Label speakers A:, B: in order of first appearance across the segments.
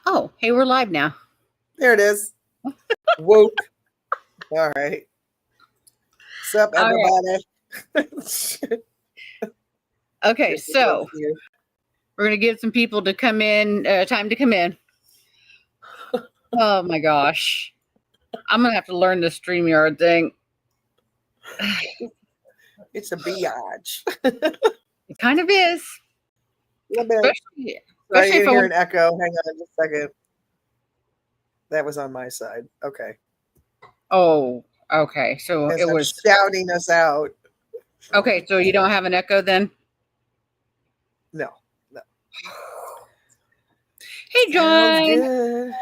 A: Oh, hey, we're live now.
B: There it is. Woke. All right. What's up, everybody?
A: Okay, so we're going to give some people to come in, time to come in. Oh my gosh. I'm going to have to learn the StreamYard thing.
B: It's a biatch.
A: It kind of is.
B: Especially Sorry, you hear an echo. Hang on just a second. That was on my side. Okay.
A: Oh, okay. So
B: it
A: was
B: shouting us out.
A: Okay, so you don't have an echo then?
B: No.
A: Hey, John.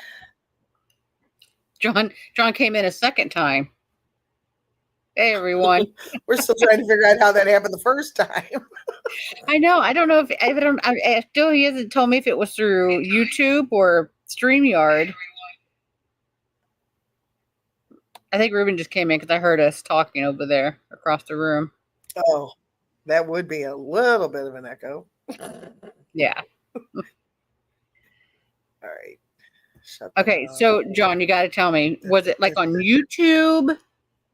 A: John came in a second time. Hey, everyone.
B: We're still trying to figure out how that happened the first time.
A: I know. I don't know if still he hasn't told me if it was through YouTube or StreamYard. I think Ruben just came in because I heard us talking over there across the room.
B: Oh, that would be a little bit of an echo.
A: Yeah.
B: All right.
A: Okay, so John, you got to tell me, was it like on YouTube?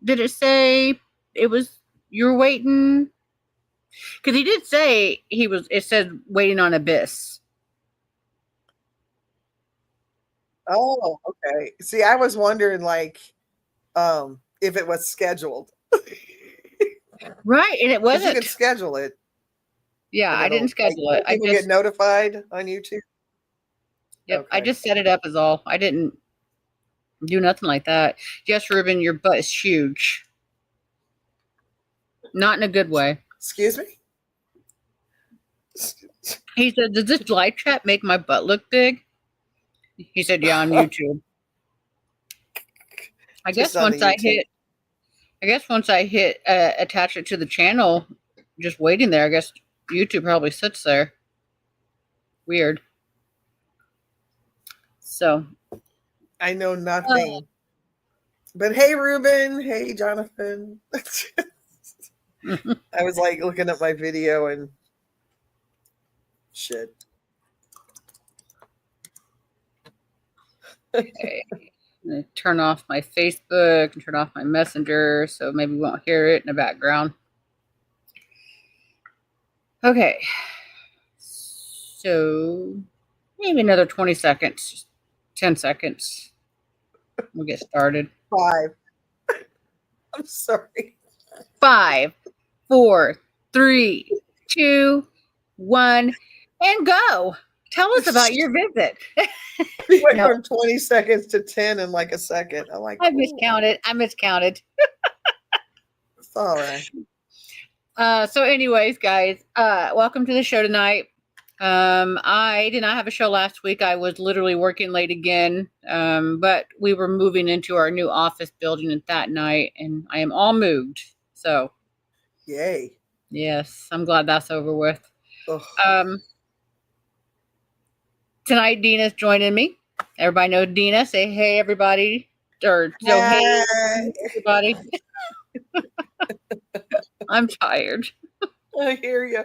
A: Did it say it was you're waiting? Because he did say it said waiting on Abyss.
B: Oh, okay. See, I was wondering if it was scheduled.
A: Right, and it wasn't.
B: You can schedule it.
A: Yeah, I didn't schedule it.
B: People get notified on YouTube?
A: Yep, okay. I just set it up as all. I didn't do nothing like that. Yes, Ruben, your butt is huge. Not in a good way.
B: Excuse me?
A: He said, does this live chat make my butt look big? He said, yeah, on YouTube. I guess once I hit attach it to the channel, just waiting there, I guess YouTube probably sits there. Weird. So.
B: I know nothing. But hey, Ruben. Hey, Jonathan. I was looking at my video and shit.
A: Okay. I'm going to turn off my Facebook and turn off my Messenger so maybe we won't hear it in the background. Okay. So maybe another 20 seconds, 10 seconds. We'll get started.
B: 5. I'm sorry.
A: 5, 4, 3, 2, 1, and go. Tell us about your visit.
B: We went from 20 seconds to 10 in a second.
A: I miscounted.
B: It's all right.
A: So anyways, guys, welcome to the show tonight. I did not have a show last week. I was literally working late again. But we were moving into our new office building that night, and I am all moved. So
B: yay.
A: Yes, I'm glad that's over with.
B: Ugh.
A: Tonight, Dena's joining me. Everybody knows Dena. Say hey, everybody. Hey, everybody. I'm tired.
B: I hear you.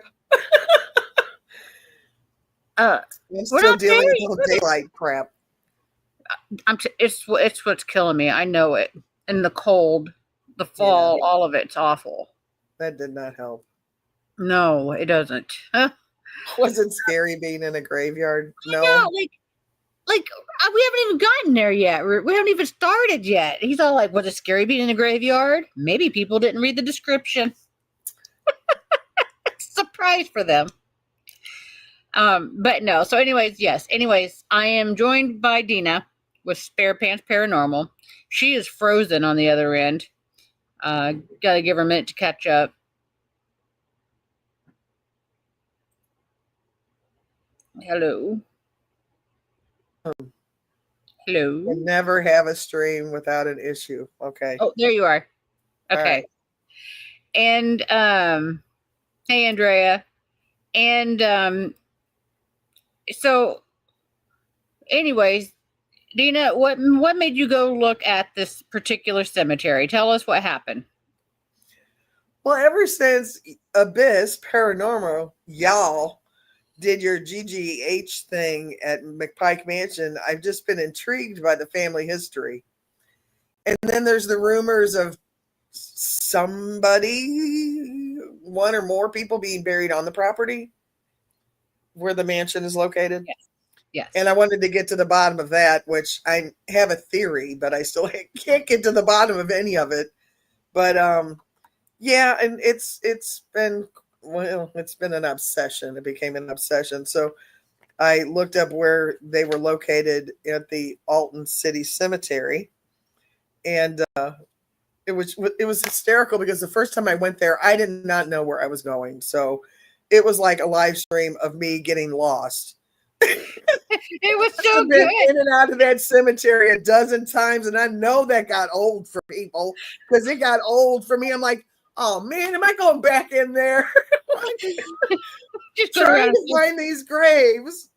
A: I'm
B: still dealing with the daylight crap.
A: It's what's killing me. I know it. And the cold, the fall, all of it's awful.
B: That did not help.
A: No, it doesn't.
B: Was it scary being in a graveyard? No.
A: No, we haven't even gotten there yet. We haven't even started yet. He's all like, was it scary being in a graveyard? Maybe people didn't read the description. Surprise for them. But no. So anyways, yes. Anyways, I am joined by Dena with Sparepants Paranormal. She is frozen on the other end. Gotta give her a minute to catch up. Hello. Hello.
B: I never have a stream without an issue. Okay.
A: Oh, there you are. Okay. Right. And hey, Andrea. And so anyways, Dena, what made you go look at this particular cemetery? Tell us what happened.
B: Well, ever since Abyss Paranormal, y'all did your GGH thing at McPike Mansion, I've just been intrigued by the family history. And then there's the rumors of somebody, one or more people being buried on the property where the mansion is located.
A: Yes. Yes.
B: And I wanted to get to the bottom of that, which I have a theory, but I still can't get to the bottom of any of it. But yeah, and it's been an obsession. It became an obsession. So I looked up where they were located at the Alton City Cemetery, and it was hysterical because the first time I went there, I did not know where I was going. So it was like a live stream of me getting lost.
A: It was so good.
B: In and out of that cemetery a dozen times, and I know that got old for people because it got old for me. I'm like, oh man, am I going back in there? Just trying to find these graves.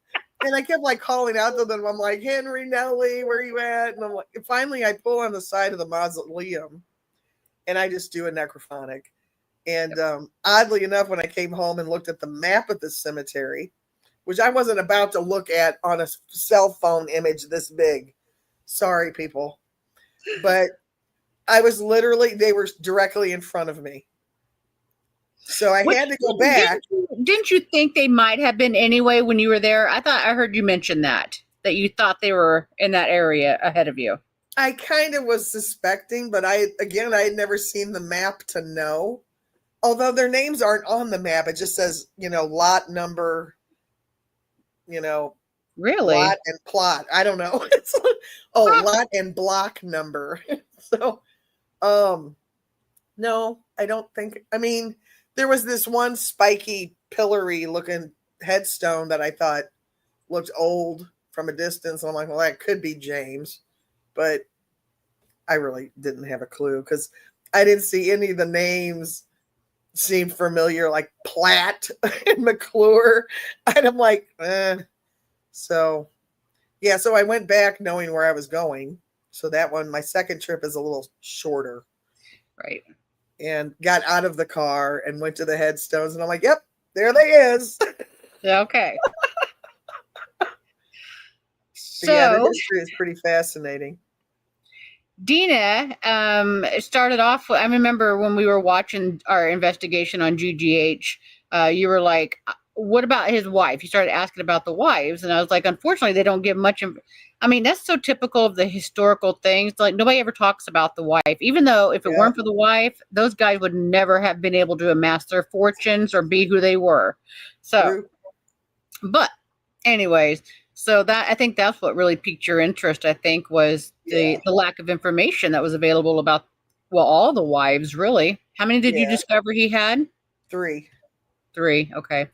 B: And I kept like calling out to them. I'm like, Henry, Nellie, where are you at? And I'm like, finally I pull on the side of the mausoleum and I just do a necrophonic. And oddly enough, when I came home and looked at the map of the cemetery, which I wasn't about to look at on a cell phone image this big. Sorry, people. But I was they were directly in front of me. So I had to go back.
A: Didn't you think they might have been anyway when you were there? I heard you mention that you thought they were in that area ahead of you.
B: I kind of was suspecting, but I had never seen the map to know. Although their names aren't on the map. It just says, lot number,
A: really?
B: Lot and plot. I don't know. Lot and block number. So, no, I don't think. I mean, there was this one spiky, pillory looking headstone that I thought looked old from a distance. I'm like, well, that could be James, but I really didn't have a clue because I didn't see any of the names seem familiar, like Platt and McClure. And I'm like, So, yeah, so I went back knowing where I was going. So that one, my second trip is a little shorter.
A: Right.
B: And got out of the car and went to the headstones. And I'm like, yep, there they is.
A: Okay.
B: So, yeah, the history is pretty fascinating.
A: Dena started off, I remember when we were watching our investigation on GGH, you were like, what about his wife? You started asking about the wives. And I was like, unfortunately, they don't give much. I mean, that's so typical of the historical things. Like nobody ever talks about the wife, even though if it weren't for the wife, those guys would never have been able to amass their fortunes or be who they were. So, but anyways, so that, I think that's what really piqued your interest, I think, was the lack of information that was available about, all the wives, really. How many did you discover he had?
B: 3.
A: Okay.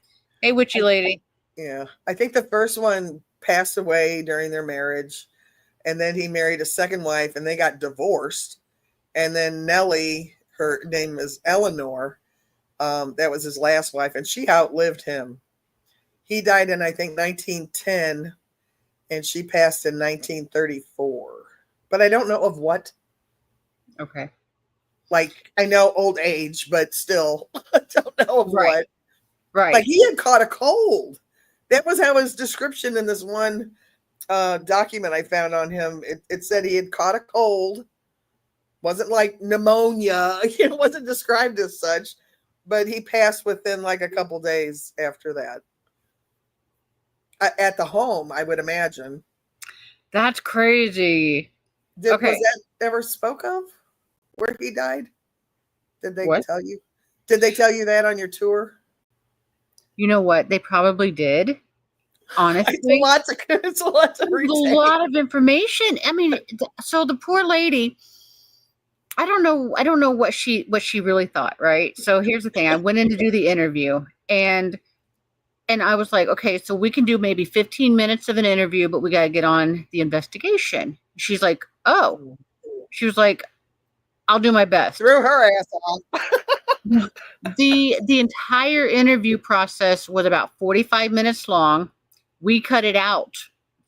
A: Hey, witchy lady.
B: Yeah. I think the first one passed away during their marriage. And then he married a second wife and they got divorced. And then Nellie, her name is Eleanor. That was his last wife. And she outlived him. He died in, I think, 1910. And she passed in 1934. But I don't know of what.
A: Okay.
B: Like, I know old age, but still, I don't know of what.
A: Right.
B: Like, he had caught a cold. That was how his description in this one document I found on him. It said he had caught a cold. Wasn't like pneumonia. It wasn't described as such. But he passed within like a couple days after that. At the home, I would imagine.
A: That's crazy.
B: Was that ever spoke of? Where he died? Did they tell you? Did they tell you that on your tour?
A: You know what? They probably did. Honestly,
B: it's a lot to retain.
A: A lot of information. I mean, so the poor lady, I don't know what she really thought, right? So here's the thing. I went in to do the interview and I was like, okay, so we can do maybe 15 minutes of an interview, but we got to get on the investigation. She's like, oh. She was like, I'll do my best.
B: Threw her ass off.
A: The entire interview process was about 45 minutes long. We cut it out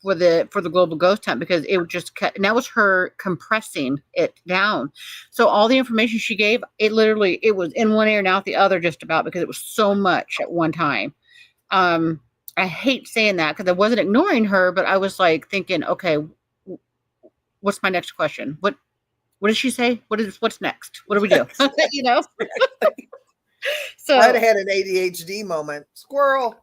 A: for the Global Ghost Hunt because it would just cut, and that was her compressing it down. So all the information she gave, it was in one ear and out the other just about because it was so much at one time. I hate saying that because I wasn't ignoring her, but I was like thinking, okay, what's my next question? What did she say? What's next? What do we do? You know? So
B: I'd have had an ADHD moment. Squirrel.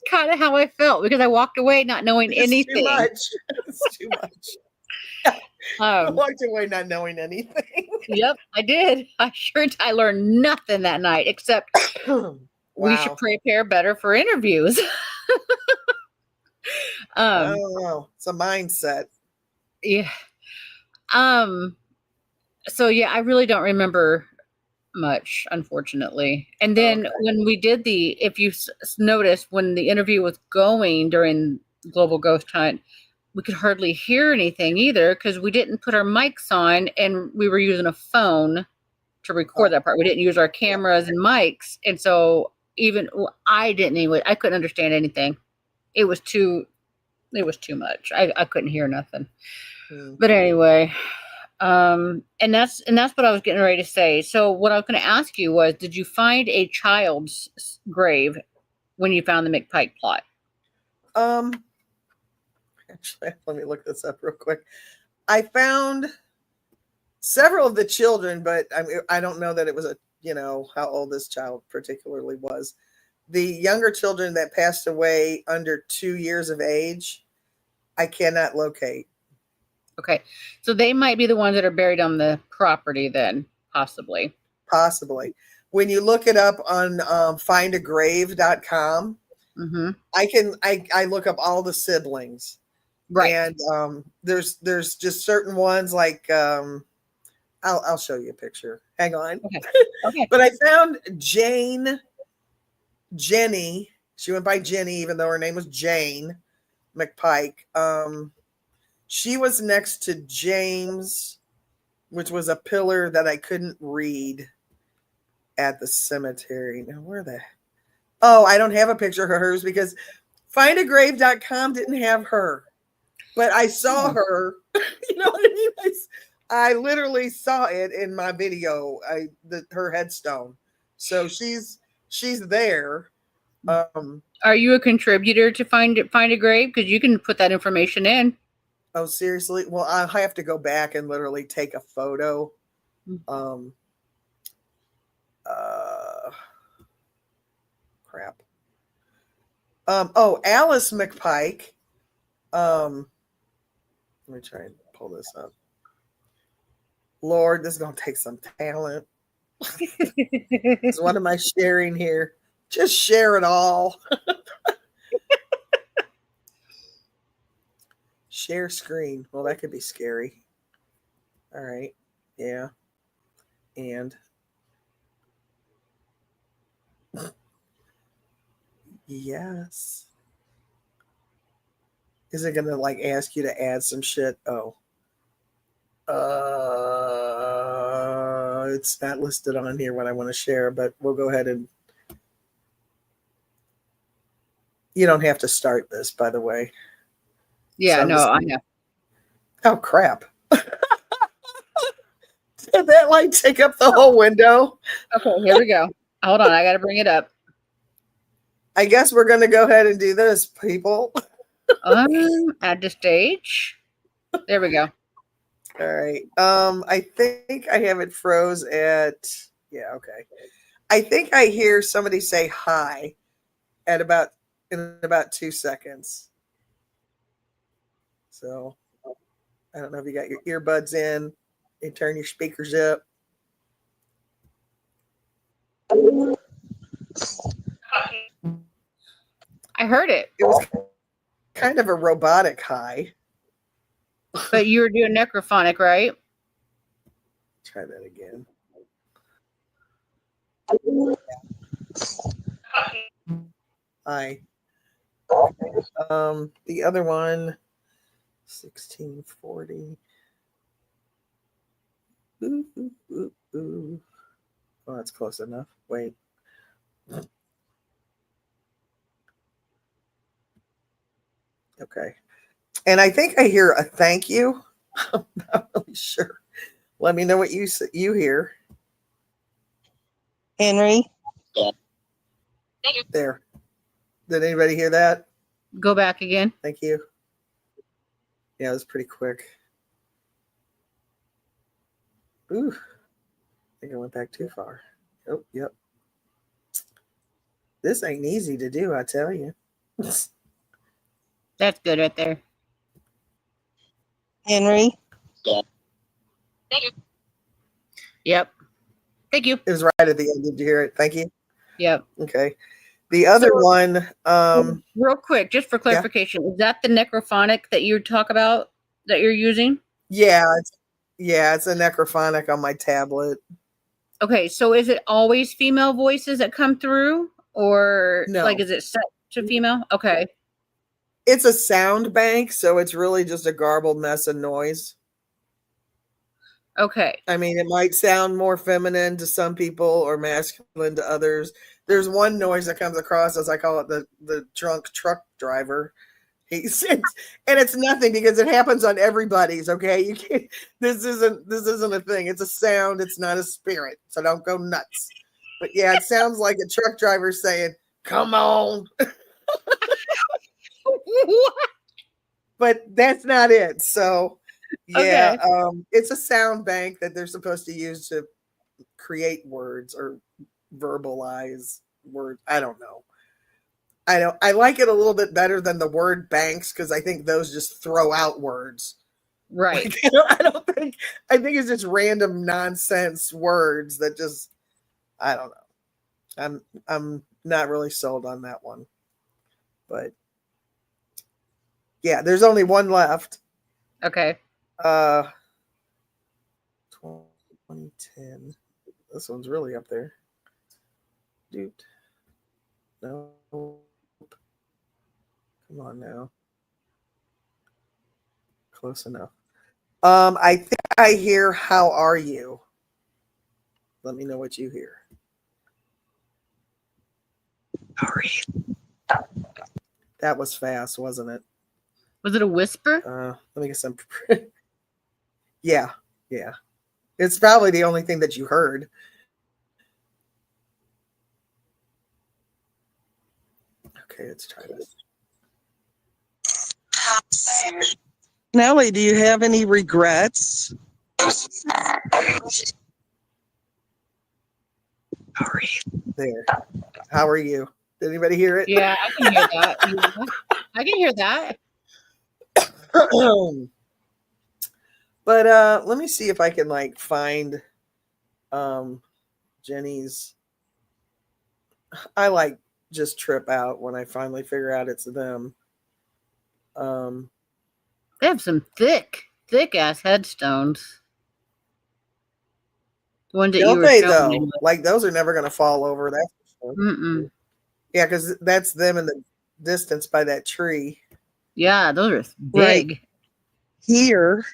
A: kind of how I felt because I walked away not knowing
B: It's
A: anything.
B: too much. It's too much. I walked away not knowing anything.
A: Yep, I did. I learned nothing that night except we should prepare better for interviews.
B: I don't know. It's a mindset.
A: Yeah. So yeah, I really don't remember much, unfortunately. And then when we did if you noticed, when the interview was going during Global Ghost Hunt, we could hardly hear anything either because we didn't put our mics on and we were using a phone to record that part. We didn't use our cameras and mics. And so even I couldn't understand anything. It was too much. I couldn't hear nothing. But anyway, and that's what I was getting ready to say. So what I was going to ask you was, did you find a child's grave when you found the McPike plot?
B: Actually, let me look this up real quick. I found several of the children, but I don't know that it was how old this child particularly was. The younger children that passed away under 2 years of age, I cannot locate.
A: Okay. So they might be the ones that are buried on the property then, possibly.
B: Possibly. When you look it up on findagrave.com, I look up all the siblings.
A: Right.
B: And there's just certain ones like I'll show you a picture. Hang on.
A: Okay.
B: But I found Jenny. She went by Jenny, even though her name was Jane McPike. She was next to James, which was a pillar that I couldn't read at the cemetery. Now, I don't have a picture of hers because findagrave.com didn't have her. But I saw her. You know what I mean? I literally saw it in my video. Her headstone. So she's there.
A: Are you a contributor to Find a Grave? Because you can put that information in.
B: Oh, seriously? Well, I'll have to go back and literally take a photo. Crap. Alice McPike. Let me try and pull this up. Lord, this is going to take some talent. What am I sharing here? Just share it all. Share screen. Well, that could be scary. All right. Yeah. And yes. Is it going to ask you to add some shit? Oh. It's not listed on here what I want to share, but we'll go ahead and you don't have to start this, by the way.
A: Yeah, so I know.
B: Oh, crap. Did that take up the whole window?
A: Okay, here we go. Hold on, I got to bring it up.
B: I guess we're going to go ahead and do this, people.
A: Add to stage. There we go.
B: All right. I think I have it froze at, yeah, okay. I think I hear somebody say hi in about 2 seconds. So I don't know if you got your earbuds in and turn your speakers up.
A: I heard it.
B: It was kind of a robotic hi.
A: But you were doing necrophonic, right?
B: Try that again. Hi. The other one, 1640. Ooh, ooh, ooh, ooh. Oh, that's close enough. Wait. Okay. And I think I hear a thank you. I'm not really sure. Let me know what you hear.
C: Henry.
B: There. Did anybody hear that?
A: Go back again.
B: Thank you. Yeah, it was pretty quick. Ooh, I think I went back too far. Oh, yep. This ain't easy to do, I tell you.
A: That's good right there.
C: Henry.
A: Yep. Thank you.
B: It was right at the end. Did you hear it? Thank you.
A: Yep.
B: Okay. The other one,
A: real quick, just for clarification, is that the necrophonic that you talk about that you're using?
B: Yeah, it's a necrophonic on my tablet.
A: Okay, so is it always female voices that come through, or
B: No.
A: like is it set to female? Okay.
B: It's a sound bank, so it's really just a garbled mess of noise.
A: Okay.
B: I mean, it might sound more feminine to some people or masculine to others. There's one noise that comes across, as I call it, the drunk truck driver. And it's nothing because it happens on everybody's. Okay, you can't. This isn't a thing. It's a sound. It's not a spirit. So don't go nuts. But yeah, it sounds like a truck driver saying, "Come on." But that's not it. So yeah,
A: Okay.
B: it's a sound bank that they're supposed to use to create words or verbalize words. I don't know. I like it a little bit better than the word banks because I think those just throw out words.
A: Right.
B: Like, I think it's just random nonsense words that just I don't know. I'm not really sold on that one. But yeah, there's only one left.
A: Okay.
B: 2010. This one's really up there. Dude. No. Come on now. Close enough. I think I hear "How are you?" Let me know what you hear. That was fast, wasn't it?
A: Was it a whisper?
B: Let me get some. Yeah. It's probably the only thing that you heard. Okay, let's try this.
C: Nellie, do you have any regrets?
B: There. How are you? Did anybody hear it?
A: Yeah, I can hear that. Yeah, I can hear that.
B: But let me see if I can like find Jenny's. I like just trip out when I finally figure out it's them.
A: They have some thick ass headstones. The ones that you
B: Don't
A: were
B: they
A: showing
B: though?
A: me.
B: Like those are never gonna fall over. That's for sure.
A: Mm-mm.
B: Yeah, because that's them in the distance by that tree.
A: Yeah, those are big.
C: Right. Here.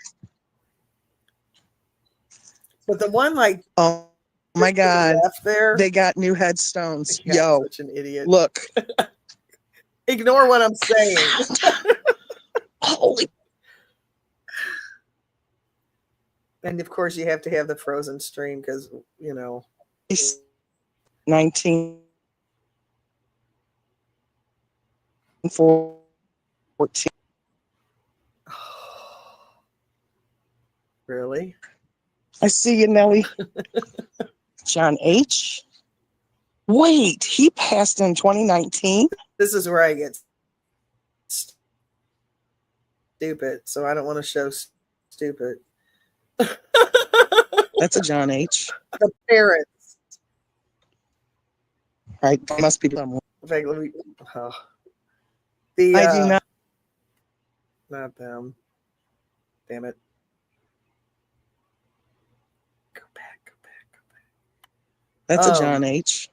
B: But the one like
C: Oh my God.
B: left there,
C: They got new headstones.
B: yeah,
C: Yo,
B: I'm such an idiot.
C: look.
B: Ignore what I'm saying.
C: Holy.
B: And of course, you have to have the frozen stream because
C: 1914.
B: Really?
C: I see you, Nellie. John H. Wait, he passed in 2019?
B: This is where I get stupid, so I don't want to show stupid.
C: That's a John H.
B: The parents.
C: Right, there must be someone.
B: In fact, let me. Oh.
C: I do not.
B: Not them. Damn it. Go back.
C: That's a John H.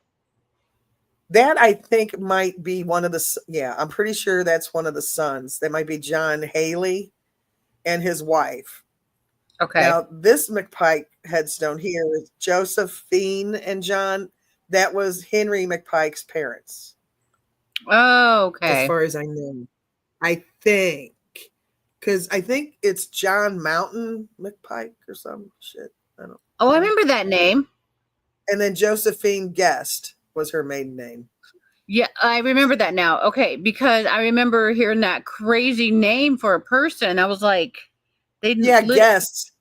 B: That I think might be one of the. Yeah, I'm pretty sure that's one of the sons. That might be John Haley and his wife.
A: Okay.
B: Now, this McPike headstone here is Josephine and John. That was Henry McPike's parents.
A: Oh, okay.
B: As far as I know. I think. Because I think it's John Mountain McPike or some shit. I don't know.
A: Oh, I remember that name.
B: And then Josephine Guest was her maiden name.
A: Yeah, I remember that now. Okay, because I remember hearing that crazy name for a person. I was like, they
B: Yeah,
A: lit.
B: guests.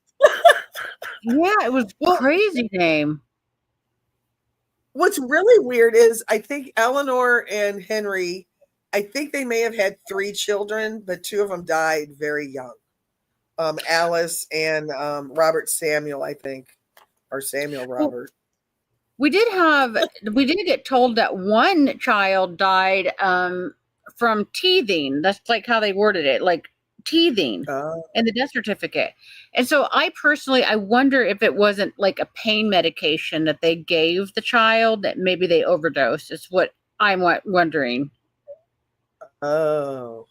A: Yeah, it was
B: Well,
A: crazy name.
B: what's really weird is I think Eleanor and Henry, I think they may have had 3 children, but 2 of them died very young. Alice and Robert Samuel, I think, or Samuel
A: Well,
B: Robert.
A: we did get told that one child died from teething. That's like how they worded it, like teething in the death certificate. And so I wonder if it wasn't like a pain medication that they gave the child that maybe they overdosed. Is what I'm wondering.
B: Oh,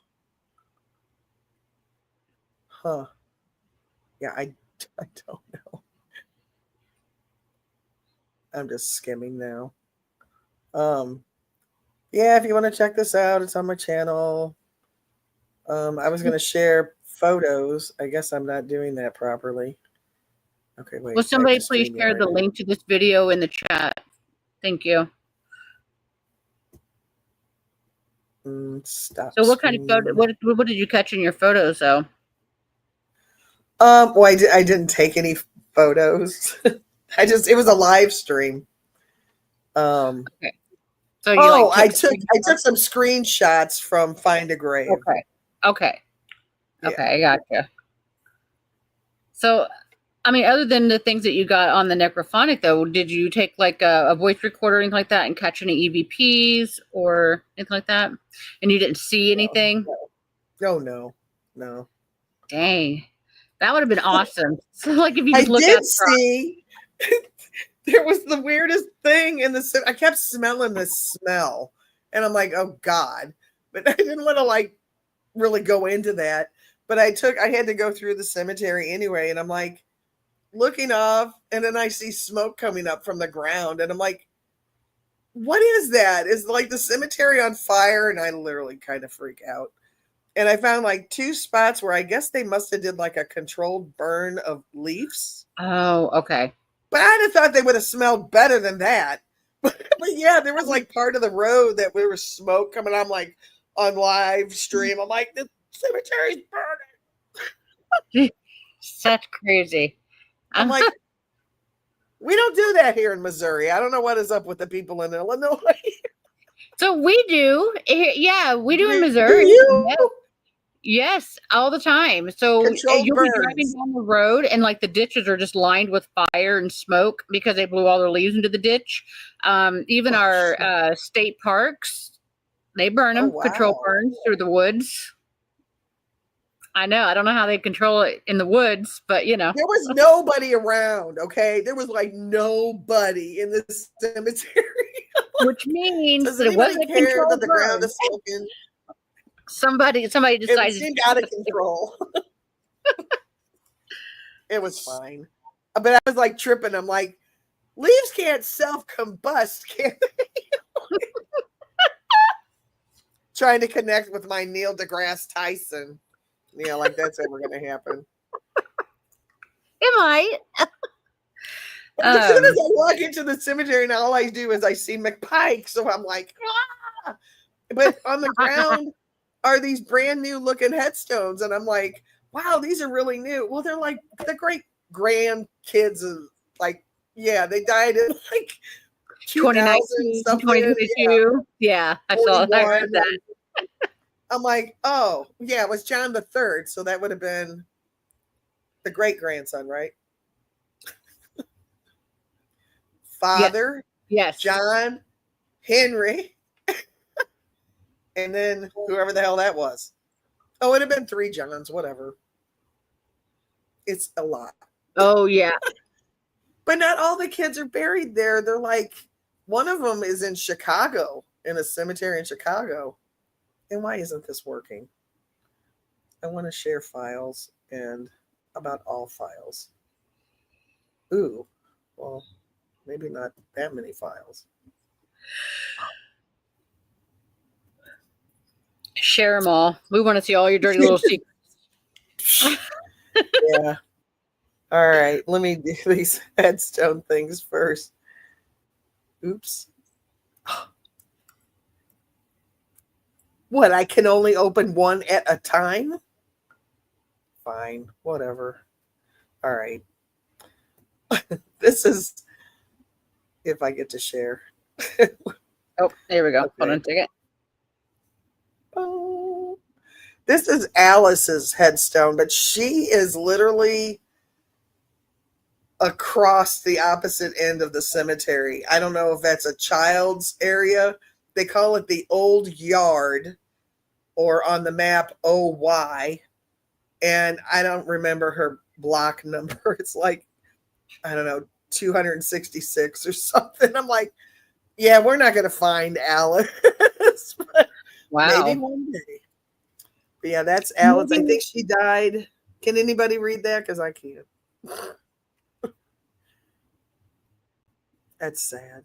B: huh. Yeah, I don't know. I'm just skimming now. Yeah, if you want to check this out, it's on my channel. I was going to share photos. I guess I'm not doing that properly. Okay, wait.
A: Will somebody
B: Back to
A: please share the
B: StreamYard.
A: link to this video in the chat? Thank you.
B: Stop
A: So what kind of photo,
B: screen.
A: what did you catch in your photos though?
B: Well, I didn't take any photos. It was a live stream.
A: Okay. So you
B: Oh,
A: like
B: I took some screenshots from Find a Grave.
A: Okay.
B: Yeah.
A: I gotcha. So, I mean, other than the things that you got on the necrophonic, though, did you take like a voice recorder or anything like that and catch any EVPs or anything like that? And you didn't see anything?
B: Oh, no.
A: Dang. That would have been awesome. So, like, if you
B: I
A: just look
B: did
A: out.
B: see there was the weirdest thing I kept smelling this smell. And I'm like, oh God. But I didn't want to like really go into that. But I had to go through the cemetery anyway. And I'm like looking off, and then I see smoke coming up from the ground. And I'm like, what is that? Is like the cemetery on fire? And I literally kind of freak out. And I found like 2 spots where I guess they must have did like a controlled burn of leaves.
A: Oh, okay.
B: But I'd have thought they would have smelled better than that. But yeah, there was like part of the road that there was smoke coming. I'm like on live stream. I'm like, the cemetery's burning.
A: That's crazy.
B: I'm like, we don't do that here in Missouri. I don't know what is up with the people in Illinois.
A: So we do. Yeah, we do in Missouri.
B: Do you?
A: Yes, all the time. So
B: Controlled
A: you'll be driving
B: burns.
A: down the road and like the ditches are just lined with fire and smoke because they blew all their leaves into the ditch. Even our state parks, they burn them, control burns through the woods. I know. I don't know how they control it in the woods, but you know.
B: There was nobody around, okay? There was like nobody in this cemetery.
A: Which means
B: Does
A: that it wasn't
B: anybody care
A: controlled
B: that the ground
A: burn.
B: is smoking?
A: Somebody
B: It
A: decided
B: seemed out of control. It was fine. But I was like tripping. I'm like, leaves can't self-combust, can they? Trying to connect with my Neil deGrasse Tyson. Yeah, like that's ever going to happen.
A: It might.
B: As soon as I walk into the cemetery, now all I do is I see McPike. So I'm like, ah! But on the ground are these brand new looking headstones. And I'm like, wow, these are really new. Well, they're like the great grandkids of like, yeah, they died in like 2000 something.
A: 2022. Yeah, I heard that.
B: I'm like, oh, yeah, it was John the Third. So that would have been the great grandson, right? Father,
A: yes.
B: John, Henry, and then whoever the hell that was. Oh, it'd have been 3 Johns, whatever. It's a lot.
A: Oh, yeah.
B: But not all the kids are buried there. They're like, one of them is in Chicago, in a cemetery in Chicago. And why isn't this working? I want to share files and about all files. Ooh, well, maybe not that many files.
A: Share them all. We want to see all your dirty little secrets.
B: Yeah. All right. Let me do these headstone things first. Oops. What, I can only open one at a time? Fine, whatever. All right. This is if I get to share.
A: Oh, there we go.
B: Okay.
A: Hold on a second.
B: Oh, this is Alice's headstone, but she is literally across the opposite end of the cemetery. I don't know if that's a child's area. They call it the old yard, or on the map OY. And I don't remember her block number. It's like, I don't know, 266 or something. I'm like, yeah, we're not going to find Alice. But
A: Wow.
B: maybe one day. But yeah, that's Alice. I think she died. Can anybody read that? Because I can't. That's sad.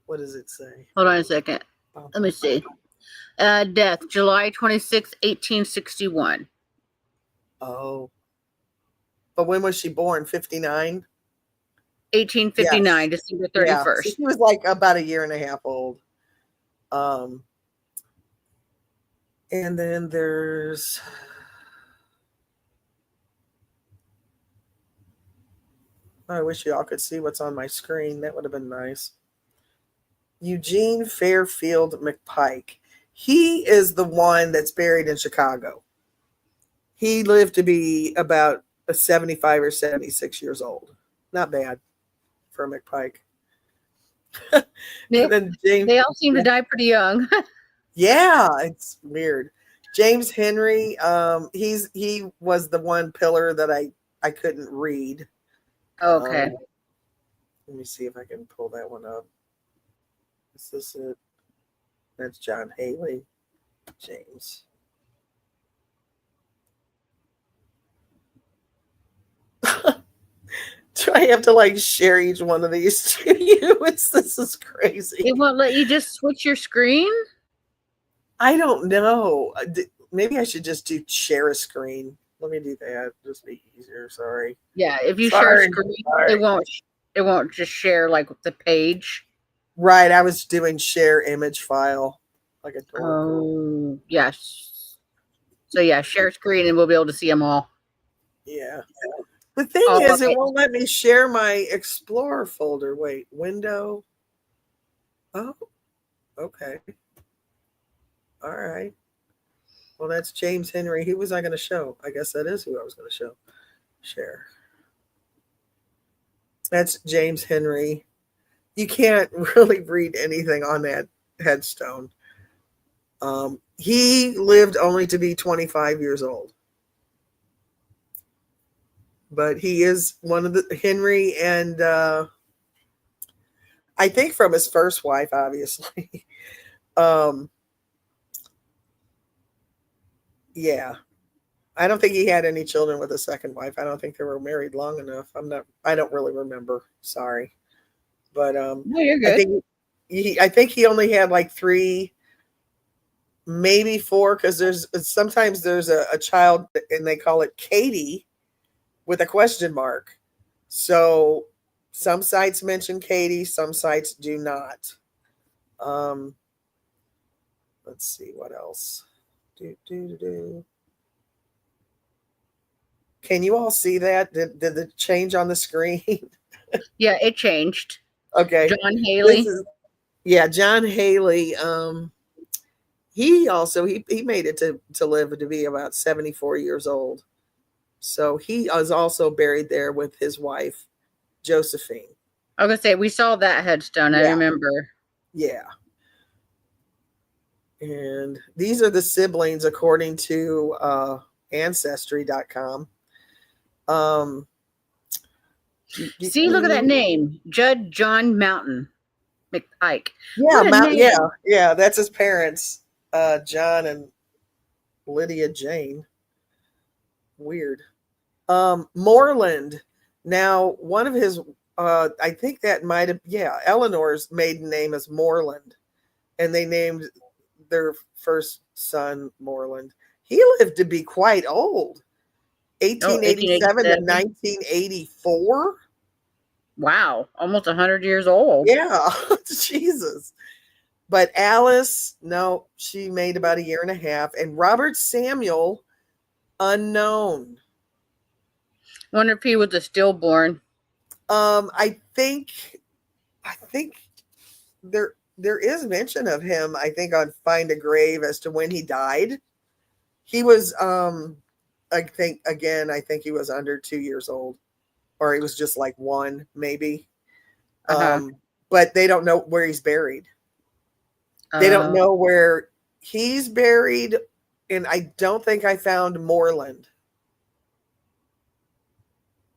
B: What does it say?
A: Hold on a second. Let me see. Death, July 26, 1861.
B: Oh. But when was she born? 59?
A: 1859,
B: Yes.
A: December
B: Yeah.
A: 31st.
B: So she was like about a year and a half old. And then there's I wish y'all could see what's on my screen. That would have been nice. Eugene Fairfield McPike. He is the one that's buried in Chicago. He lived to be about 75 or 76 years old. Not bad for a McPike.
A: They all seem to die pretty young.
B: Yeah, it's weird. James Henry, he was the one pillar that I couldn't read.
A: Okay.
B: Let me see if I can pull that one up. Is this it? That's John Haley. James. Do I have to like share each one of these to you? This is crazy.
A: It won't let you just switch your screen?
B: I don't know. Maybe I should just do share a screen. Let me do that. Just be easier. Sorry.
A: Yeah, if you share a screen, it won't just share like the page.
B: Right. I was doing share image file. Like a door.
A: Oh, yes. So yeah, share screen and we'll be able to see them all.
B: Yeah. The thing is, it won't let me share my Explorer folder. Wait, window. Oh, okay. All right. Well, that's James Henry. Who was I going to show? I guess that is who I was going to show. Share. That's James Henry. You can't really read anything on that headstone. He lived only to be 25 years old. But he is one of the Henry, and I think from his first wife, obviously. Yeah. I don't think he had any children with a second wife. I don't think they were married long enough. I don't really remember. Sorry. But
A: no, you're good.
B: I think he only had like 3, maybe 4, because sometimes there's a child and they call it Katie with a question mark. So some sites mention Katie, some sites do not. Let's see what else. Can you all see that? Did it change on the screen?
A: Yeah, it changed.
B: Okay.
A: John Haley.
B: John Haley. He also he made it to live to be about 74 years old. So he was also buried there with his wife, Josephine.
A: I was gonna say we saw that headstone. I remember.
B: Yeah. And these are the siblings according to Ancestry.com.
A: See, look at that name, Judd John Mountain McPike.
B: Yeah, that's his parents, John and Lydia Jane. Weird. Moreland. Now, one of his, I think that might have, Eleanor's maiden name is Moreland, and they named their first son Moreland. He lived to be quite old. 1887 to 1984.
A: Wow, almost 100 years old.
B: Yeah, Jesus. But Alice, no, she made about a year and a half. And Robert Samuel, unknown.
A: Wonder if he was a stillborn.
B: I think there is mention of him, I think, on Find a Grave as to when he died. He was I think he was under 2 years old, or he was just like 1 maybe. But they don't know where he's buried. They don't know where he's buried, and I don't think I found Moreland.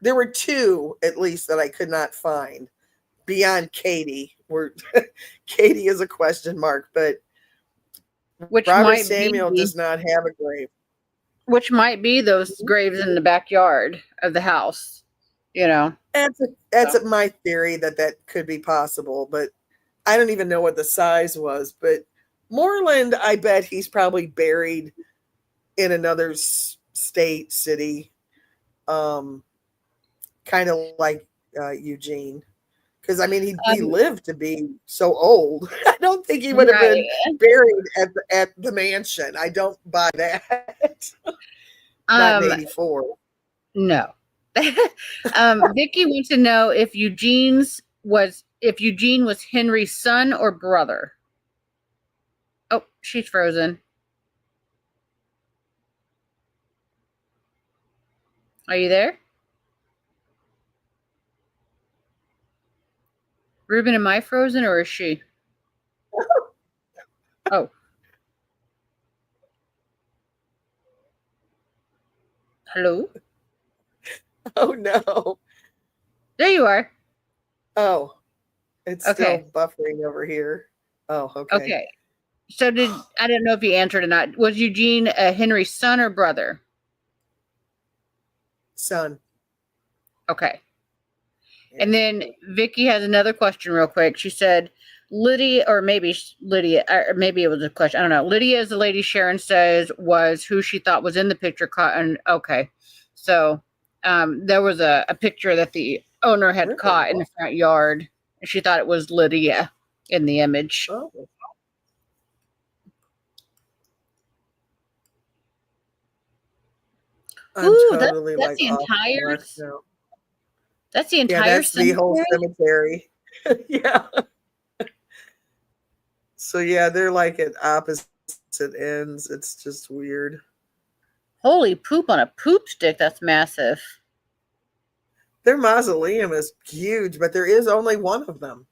B: There were 2 at least that I could not find beyond Katie. Katie is a question mark, but Robert Samuel does not have a grave.
A: Which might be those graves in the backyard of the house, you know.
B: That's my theory that could be possible, but I don't even know what the size was. But Moreland, I bet he's probably buried in another state, city, kind of like Eugene. Because, I mean, he lived to be so old. I don't think he would have been buried at the mansion. I don't buy that. Not in 84.
A: No. Vicky wants to know if Eugene was Henry's son or brother. Oh, she's frozen. Are you there? Ruben, am I frozen or is she? Oh. Hello?
B: Oh, no.
A: There you are.
B: Oh, it's still buffering over here. Oh, okay.
A: Okay. So I don't know if you answered or not. Was Eugene Henry's son or brother?
B: Son.
A: Okay. And then Vicky has another question real quick. She said, Lydia, or maybe it was a question. I don't know. Lydia is the lady Sharon says was who she thought was in the picture. And okay. So there was a picture that the owner had caught in the front yard. And she thought it was Lydia in the image.
B: Oh.
A: Ooh, totally that's the entire. That's the entire
B: cemetery. The whole cemetery. Yeah. So yeah, they're like at opposite ends. It's just weird.
A: Holy poop on a poop stick. That's massive.
B: Their mausoleum is huge, but there is only one of them.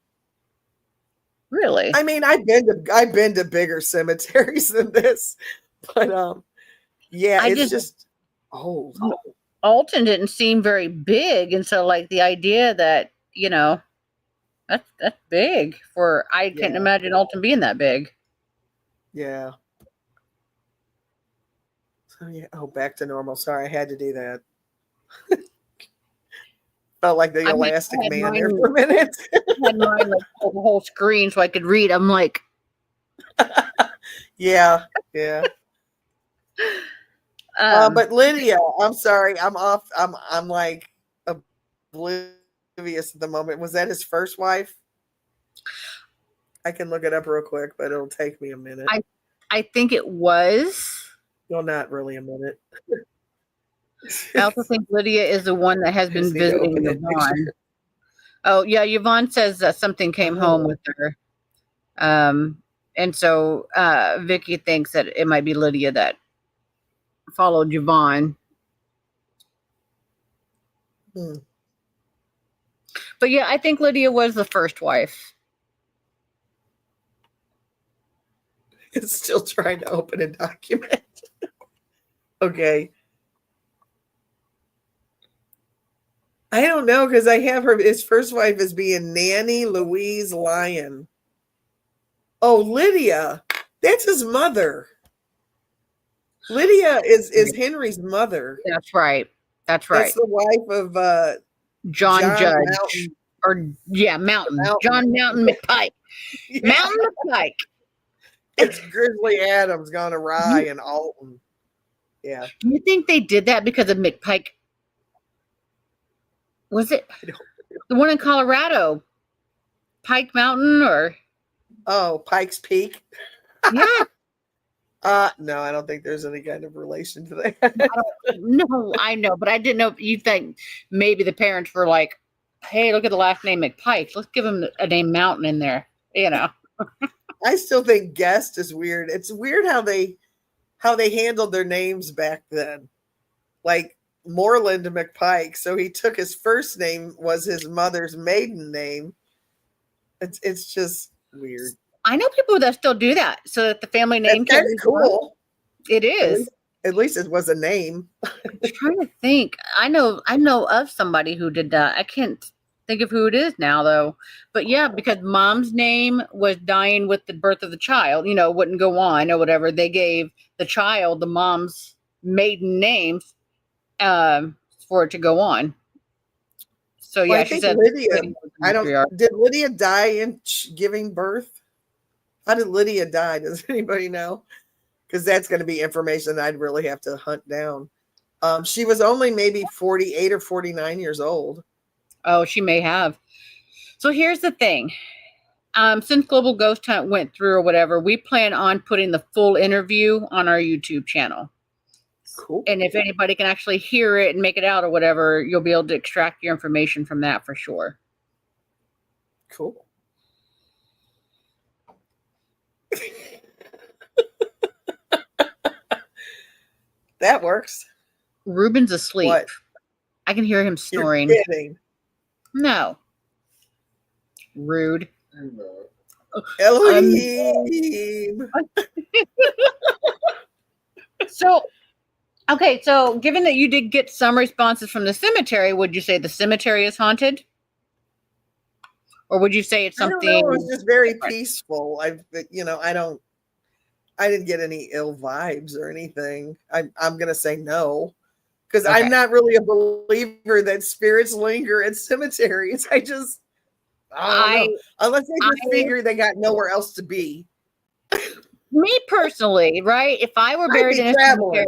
A: Really?
B: I mean, I've been to bigger cemeteries than this, but yeah, it's just old.
A: Alton didn't seem very big, and so like the idea that that's big for I can't imagine Alton being that big.
B: Yeah. So yeah. Oh, back to normal. Sorry, I had to do that. Felt like the Elastic Man there for a minute.
A: I had mine like the whole screen so I could read. I'm like,
B: yeah. But Lydia, I'm sorry, I'm off. I'm like oblivious at the moment. Was that his first wife? I can look it up real quick, but it'll take me a minute.
A: I think it was.
B: Well, not really a minute.
A: I also think Lydia is the one that has been visiting Yvonne. Oh yeah, Yvonne says something came home with her, and so Vicky thinks that it might be Lydia that followed Yvonne. But yeah, I think Lydia was the first wife.
B: It's still trying to open a document. Okay. I don't know because I have his first wife as being Nanny Louise Lyon. Oh, Lydia. That's his mother. Lydia is Henry's mother.
A: That's right. That's right.
B: That's the wife of
A: John Judge.
B: Mountain.
A: Mountain. John Mountain McPike. Yeah. Mountain McPike.
B: It's Grizzly Adams gone awry in Alton. Yeah.
A: You think they did that because of McPike? Was it the one in Colorado? Pike Mountain or
B: Oh, Pikes Peak.
A: Yeah.
B: No, I don't think there's any kind of relation to that.
A: No, I know, but I didn't know if you think maybe the parents were like, hey, look at the last name McPike. Let's give him a name Mountain in there. You know.
B: I still think Guest is weird. It's weird how they handled their names back then. Like Moreland McPike. So he took his first name was his mother's maiden name. It's just weird.
A: I know people that still do that so that the family name
B: That's kind of cool.
A: It is.
B: At least it was a name.
A: I'm trying to think. I know of somebody who did that. I can't think of who it is now though. But yeah, because mom's name was dying with the birth of the child, wouldn't go on or whatever. They gave the child the mom's maiden name for it to go on. So yeah,
B: I
A: she
B: think
A: said
B: Lydia. Did Lydia die in giving birth? How did Lydia die? Does anybody know? Because that's going to be information I'd really have to hunt down. She was only maybe 48 or 49 years old.
A: Oh, she may have. So here's the thing. Since Global Ghost Hunt went through or whatever, we plan on putting the full interview on our YouTube channel.
B: Cool.
A: And if anybody can actually hear it and make it out or whatever, you'll be able to extract your information from that for sure.
B: Cool. That works.
A: Ruben's asleep.
B: What?
A: I can hear him snoring.
B: You're kidding.
A: No. Rude.
B: Elohim.
A: So given that you did get some responses from the cemetery, would you say the cemetery is haunted? Or would you say it's something?
B: I don't know, it was just very peaceful. I didn't get any ill vibes or anything. I'm going to say no, because I'm not really a believer that spirits linger at cemeteries. I don't know. Unless they just figure they got nowhere else to be.
A: Me personally, right? If I were buried in a cemetery,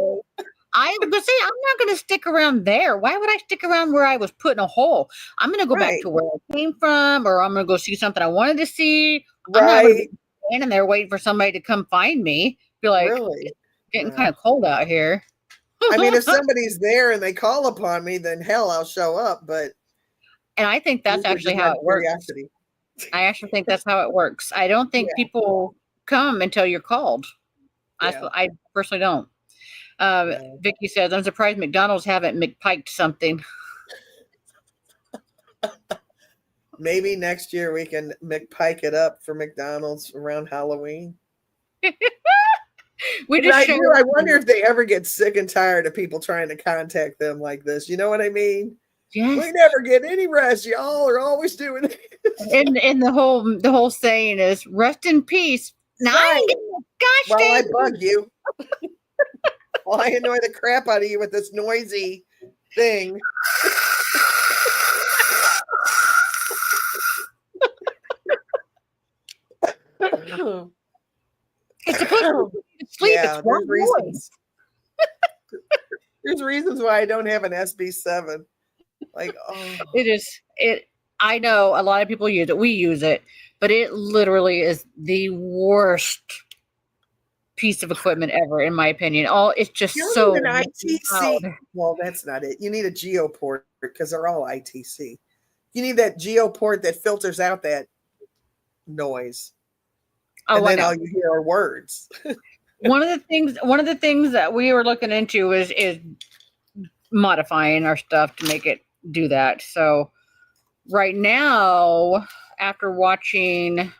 A: I would say I'm not going to stick around there. Why would I stick around where I was put in a hole? I'm going to go back to where I came from, or I'm going to go see something I wanted to see. I'm not going to be standing there waiting for somebody to come find me. Be like, it's getting kind of cold out here.
B: I mean, if somebody's there and they call upon me, then hell, I'll show up.
A: And I think that's actually how it works. I actually think that's how it works. I don't think people come until you're called. I personally don't. Vicky says, I'm surprised McDonald's haven't McPiked something.
B: Maybe next year we can McPike it up for McDonald's around Halloween.
A: I
B: wonder if they ever get sick and tired of people trying to contact them like this. You know what I mean?
A: Yes.
B: We never get any rest. Y'all are always doing it.
A: And the whole saying is rest in peace. No,
B: I bug you. Well, I annoy the crap out of you with this noisy thing.
A: It's supposed to sleep.
B: Yeah, there's reasons. There's reasons why I don't have an SB7.
A: I know a lot of people use it. We use it, but it literally is the worst piece of equipment ever, in my opinion. It's just so
B: an ITC. Loud. Well, that's not it. You need a geoport because they're all ITC. You need that geoport that filters out that noise. And then all you hear are words.
A: One of the things that we were looking into is modifying our stuff to make it do that. So right now, after watching,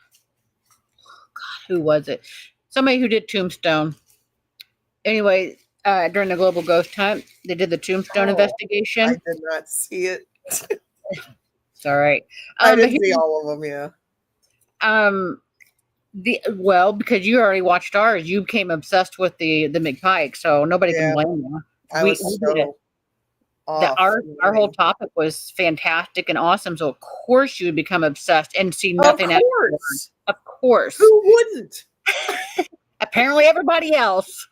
A: who was it? Somebody who did Tombstone. Anyway, during the Global Ghost Hunt, they did the Tombstone investigation.
B: I did not see it.
A: It's all right.
B: I didn't see all of them, yeah.
A: Because you already watched ours, you became obsessed with the McPike, so nobody can blame you. Our whole topic was fantastic and awesome, so of course you would become obsessed and see nothing else. Of course.
B: Who wouldn't?
A: Apparently everybody else.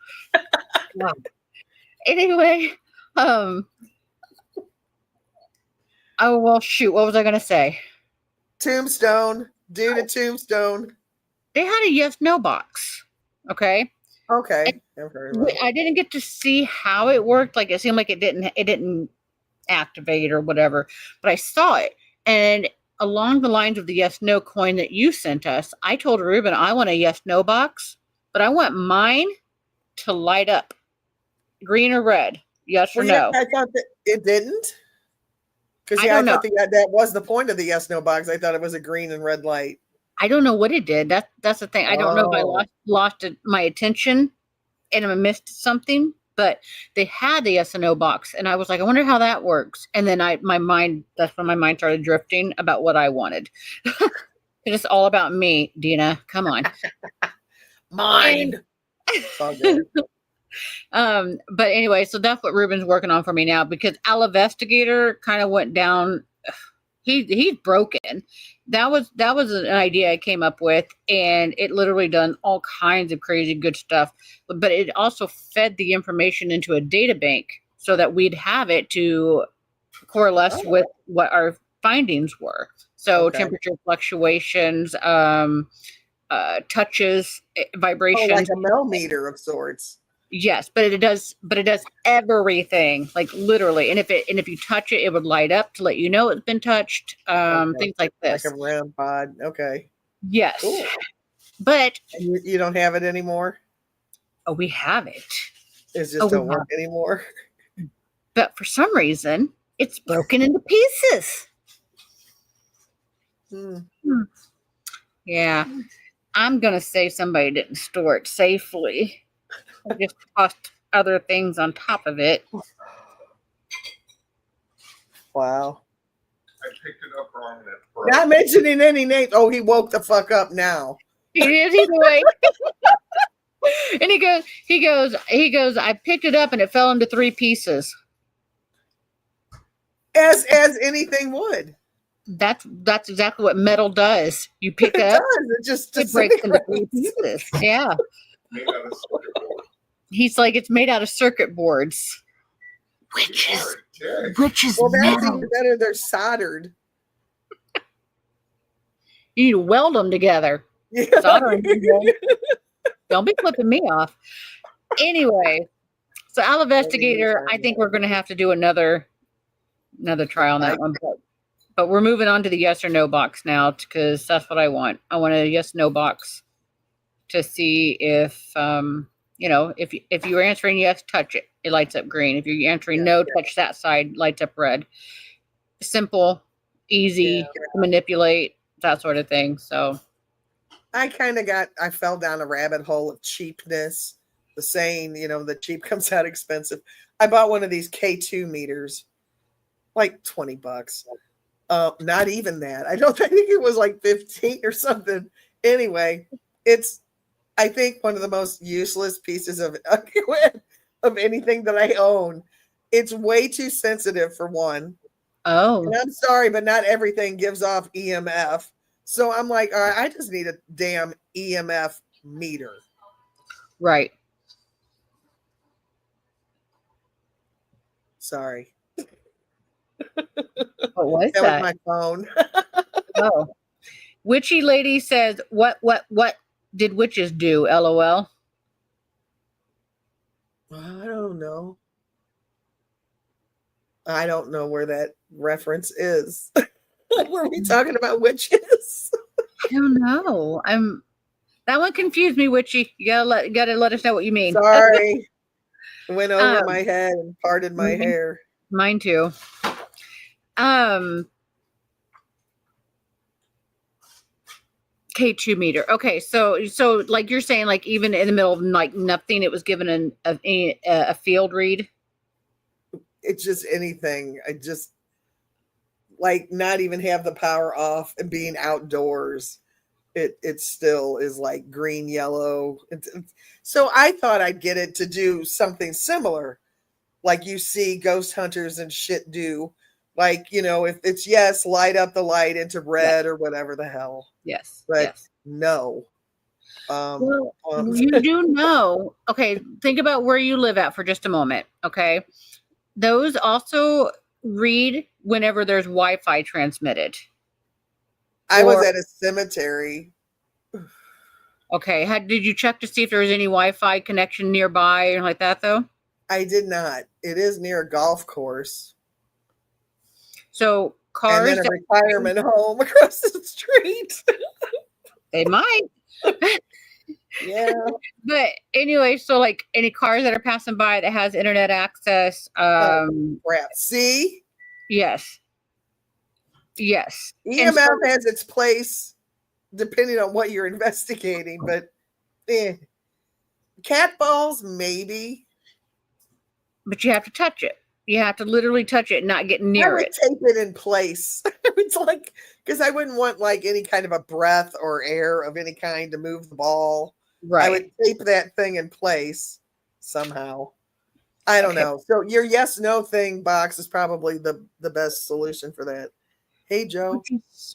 A: Anyway, oh well, shoot, what was I going to say?
B: Tombstone. Due to Tombstone.
A: they had a yes no box. Okay.
B: Okay. I've heard of it.
A: I didn't get to see how it worked. Like it seemed like it didn't activate or whatever, but I saw it. And along the lines of the yes no coin that you sent us, I told Ruben I want a yes no box, but I want mine to light up green or red, yes or
B: Well, yeah,
A: no.
B: I thought that it didn't. Because
A: I
B: I
A: don't
B: thought
A: know.
B: that was the point of the yes no box. I thought it was a green and red light.
A: I don't know what it did. That's the thing. I don't know if I
B: Oh.
A: lost my attention and I missed something, but they had the yes and no box, and I was like, I wonder how that works. And then that's when my mind started drifting about what I wanted. It's all about me, Dena. Come on.
B: Mine. It's all good.
A: But anyway, so that's what Ruben's working on for me now, because Alinvestigator kind of went down. He's broken. That was an idea I came up with, and it literally done all kinds of crazy good stuff. But it also fed the information into a data bank so that we'd have it to coalesce with what our findings were. So temperature fluctuations, touches, vibrations,
B: like a millimeter of sorts.
A: Yes, but it does everything, like literally. And if you touch it, it would light up to let you know it's been touched. Things like this.
B: Like a REM pod. Okay.
A: Yes.
B: Cool.
A: But
B: you don't have it anymore?
A: Oh, we have it.
B: It just don't work anymore.
A: But for some reason, it's broken into pieces. Yeah. I'm gonna say somebody didn't store it safely. I just tossed other things on top of it.
B: Wow.
D: I picked it up wrong.
B: Not mentioning any names. Oh, he woke the fuck up now.
A: He is either way. And he goes, I picked it up and it fell into 3 pieces.
B: As anything would.
A: That's exactly what metal does. You pick it up,
B: it just
A: it breaks into 3 pieces. Yeah. He's like, it's made out of circuit boards. Which is
B: well, that's even better. They're soldered.
A: You need to weld them together.
B: Yeah.
A: Soldering. Don't be flipping me off. Anyway, so Alinvestigator, I think we're going to have to do another try on that one. But we're moving on to the yes or no box now, because that's what I want. I want a yes no box to see if if you're answering yes, touch it. It lights up green. If you're answering no, touch that side, lights up red. Simple, easy to manipulate, that sort of thing. So
B: I fell down a rabbit hole of cheapness. The saying, the cheap comes out expensive. I bought one of these K2 meters, like $20. Not even that. I think it was like 15 or something. Anyway, it's, I think, one of the most useless pieces of anything that I own. It's way too sensitive for one.
A: Oh.
B: And I'm sorry, but not everything gives off EMF. So I'm like, all right, I just need a damn EMF meter.
A: Right.
B: Sorry.
A: What was that?
B: That was my phone.
A: Oh. Witchy lady says, what did witches do? LOL.
B: I don't know. I don't know where that reference is. Were we talking about witches?
A: I don't know. That one confused me, Witchy. You gotta let us know what you mean.
B: Sorry. It went over my head and parted my hair.
A: Mine too. K2 meter. Okay, so like you're saying, like even in the middle of like nothing, it was given a field read.
B: It's just anything. I just like not even have the power off and being outdoors. It still is like green, yellow. So I thought I'd get it to do something similar, like you see ghost hunters and shit do. Like, if it's yes, light up the light into red or whatever the hell.
A: Yes.
B: But no.
A: Well, you do know. Okay, think about where you live at for just a moment. Okay. Those also read whenever there's Wi-Fi transmitted.
B: I was at a cemetery.
A: Okay. Did you check to see if there was any Wi-Fi connection nearby or like that though?
B: I did not. It is near a golf course.
A: So
B: And
A: cars
B: then a retirement home across the street.
A: they might.
B: Yeah.
A: But anyway, so like any cars that are passing by that has internet access,
B: Crap. See?
A: yes. Yes. And
B: EMF
A: so-
B: has its place depending on what you're investigating, but cat balls, maybe.
A: but you have to touch it. You have to literally touch it and not get
B: I
A: near
B: would
A: it.
B: tape it in place. It's like, because I wouldn't want like any kind of a breath or air of any kind to move the ball. I
A: Right.
B: would tape that thing in place somehow. I don't
A: Okay.
B: know. So your yes no thing box is probably the best solution for that. Hey Joe.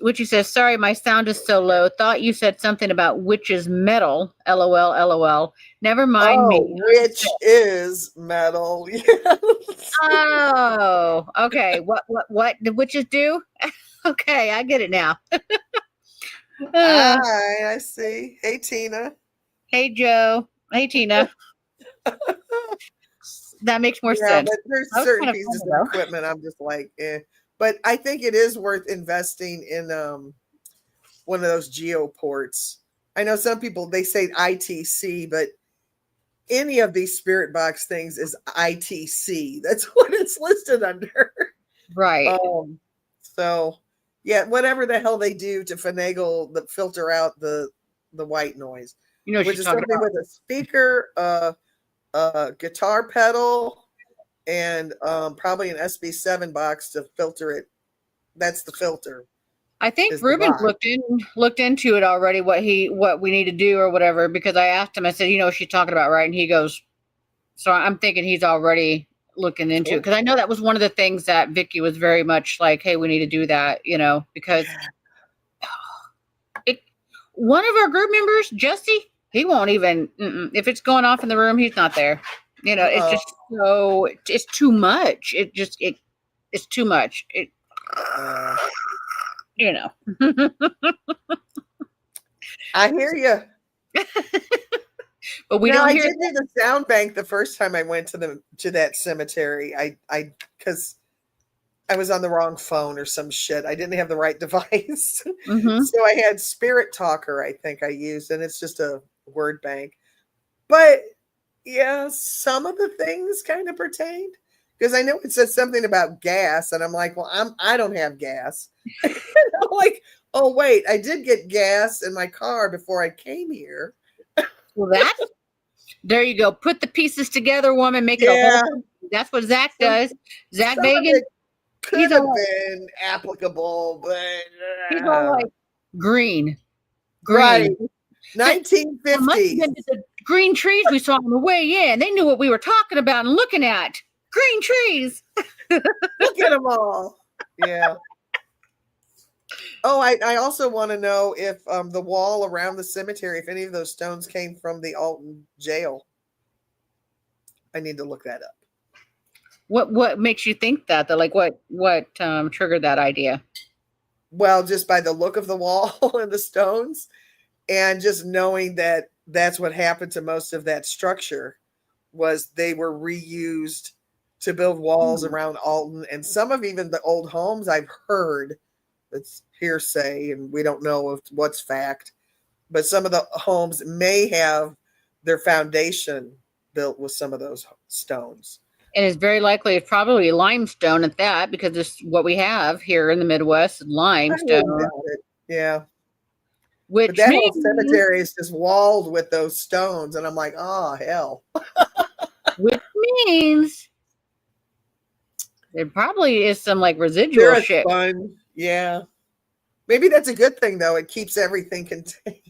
A: Witchy says, sorry, my sound is so low. Thought you said something about witch's metal. LOL, LOL. Never mind me.
B: Which is metal. Yes.
A: Oh, okay. What did witches do? Okay, I get it now.
B: I see. Hey Tina.
A: Hey, Joe. Hey, Tina. That makes more
B: Yeah,
A: sense.
B: but there's
A: That was
B: certain
A: kind of
B: pieces
A: funny,
B: of equipment I'm just like, eh. But I think it is worth investing in one of those geoports. I know some people they say ITC, but any of these spirit box things is ITC. That's what it's listed under.
A: Right.
B: So yeah, whatever the hell they do to finagle the filter out the white noise,
A: You know what
B: which
A: she's
B: is
A: talking
B: something
A: about.
B: with a speaker, a guitar pedal, and probably an SB7 box to filter it. That's the filter.
A: I think
B: is the
A: Ruben
B: box.
A: looked into it already, what we need to do or whatever, because I asked him, I said, you know what she's talking about, right? And he goes, so I'm thinking he's already looking into it. Because I know that was one of the things that Vicky was very much like, hey, we need to do that, you know, because one of our group members, Jesse, he won't even, if it's going off in the room, he's not there. You know, it's just it's too much. It's too much. You know.
B: I hear you.
A: But we
B: No,
A: don't
B: I
A: hear
B: did do the sound bank the first time I went to that cemetery. I because I was on the wrong phone or some shit. I didn't have the right device. So I had Spirit Talker, I think I used, and it's just a word bank. But yeah, some of the things kind of pertained. Because I know it says something about gas, and I'm like, well, I don't have gas. I'm like, oh wait, I did get gas in my car before I came here.
A: Well, there you go. Put the pieces together, woman. Make it a whole. That's what Zach does. Zach Vagan.
B: Could have been applicable, but
A: he's all like green.
B: Right.
A: It must have
B: 1950s.
A: been the green trees we saw on the way in. They knew what we were talking about and looking at. Green trees.
B: Look at them all. Yeah. Oh, I also want to know if the wall around the cemetery, if any of those stones came from the Alton jail. I need to look that up.
A: What makes you think that? Like what triggered that idea?
B: Well, just by the look of the wall and the stones, and just knowing that that's what happened to most of that structure, was they were reused to build walls around Alton, and some of even the old homes I've heard, it's hearsay and we don't know what's fact, but some of the homes may have their foundation built with some of those stones.
A: And it's very likely it's probably limestone at that, because it's what we have here in the Midwest, limestone.
B: Yeah.
A: Which
B: but that
A: means,
B: whole cemetery is just walled with those stones, and I'm like, oh hell.
A: Which means there probably is some like residual shit.
B: Fun. Yeah. Maybe that's a good thing though. It keeps everything contained.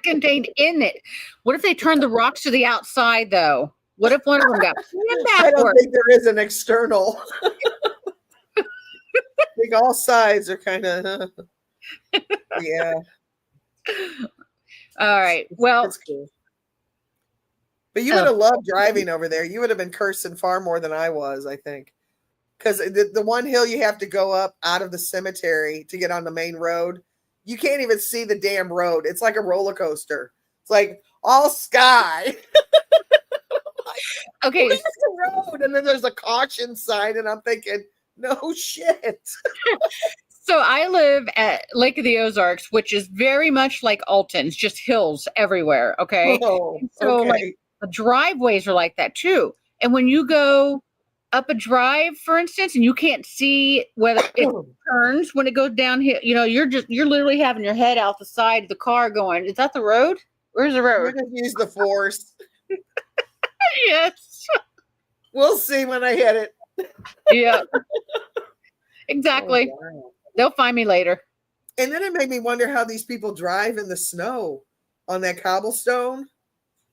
A: Contained in it. What if they turned the rocks to the outside though? What if one of them got
B: I don't think there is an external. I think all sides are kind of yeah.
A: All right. Well,
B: that's cool. But you would have loved driving over there. You would have been cursing far more than I was, I think. Because the one hill you have to go up out of the cemetery to get on the main road you can't even see the damn road. It's like a roller coaster. It's like all sky.
A: Okay.
B: Where's the road? And then there's a caution sign, and I'm thinking, no shit.
A: So I live at Lake of the Ozarks, which is very much like Alton. It's just hills everywhere. Okay.
B: Oh,
A: So
B: okay.
A: like the driveways are like that too. And when you go up a drive, for instance, and you can't see whether it turns when it goes downhill, you're literally having your head out the side of the car going, is that the road? Where's the
B: We're
A: road?
B: gonna use the force.
A: Yes.
B: We'll see when I hit it.
A: Yeah. Exactly.
B: Oh, wow.
A: They'll find me later.
B: And then it made me wonder how these people drive in the snow on that cobblestone.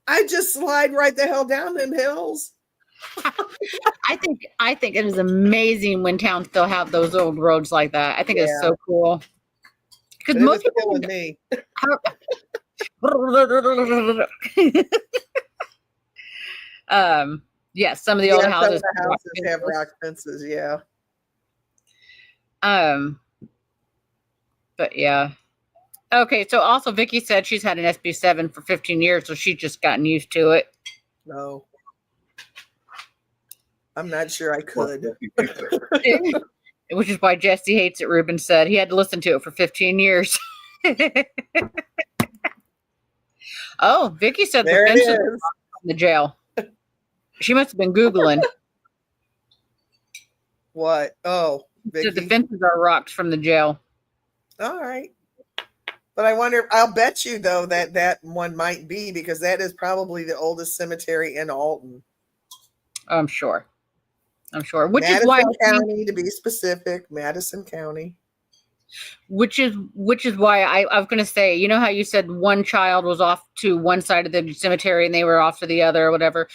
B: I just slide right the hell down them hills.
A: I think it is amazing when towns still have those old roads like that. I think it's so cool. Because most people
B: killing me.
A: Yes, some of the old houses,
B: some of the houses have rock fences. Yeah.
A: But yeah. Okay, so also Vicky said she's had an SB7 for 15 years, so she's just gotten used to it.
B: No. I'm not sure I could.
A: Which is why Jesse hates it, Ruben said. He had to listen to it for 15 years. Oh, Vicky said
B: there
A: the
B: it
A: fence is
B: is.
A: from the jail. She must have been Googling.
B: What? Oh, Vicky.
A: The fences are rocks from the jail.
B: All right. But I wonder, I'll bet you, though, that one might be, because that is probably the oldest cemetery in Alton.
A: I'm sure. Which
B: Madison
A: is why
B: County, to be specific, Madison County.
A: Which is why I was going to say, you know how you said one child was off to one side of the cemetery and they were off to the other or whatever.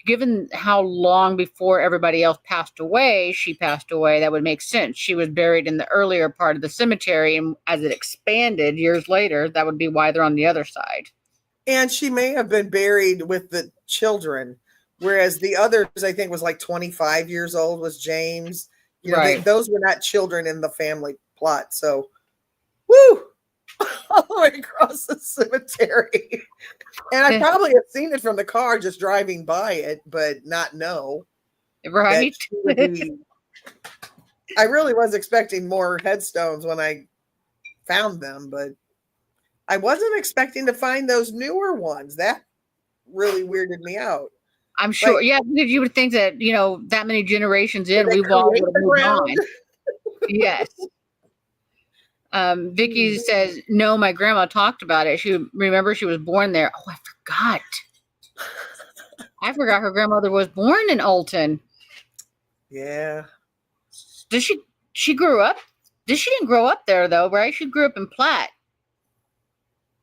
A: Given how long before everybody else passed away, she passed away, that would make sense. She was buried in the earlier part of the cemetery, and as it expanded years later, that would be why they're on the other side.
B: And she may have been buried with the children, whereas the others, I think, was like 25 years old, was James.
A: Right.
B: Those were not children in the family plot. So, woo! All the way across the cemetery. And I probably have seen it from the car just driving by it, but not know.
A: Right.
B: I really was expecting more headstones when I found them, but I wasn't expecting to find those newer ones. That really weirded me out.
A: I'm sure. Like, yeah, because you would think that, that many generations in, we've all would have moved on. Yes. Vicky says, no, my grandma talked about it. She was born there. Oh, I forgot. I forgot her grandmother was born in Alton.
B: Yeah.
A: She grew up? She didn't grow up there though, right? She grew up in Platte.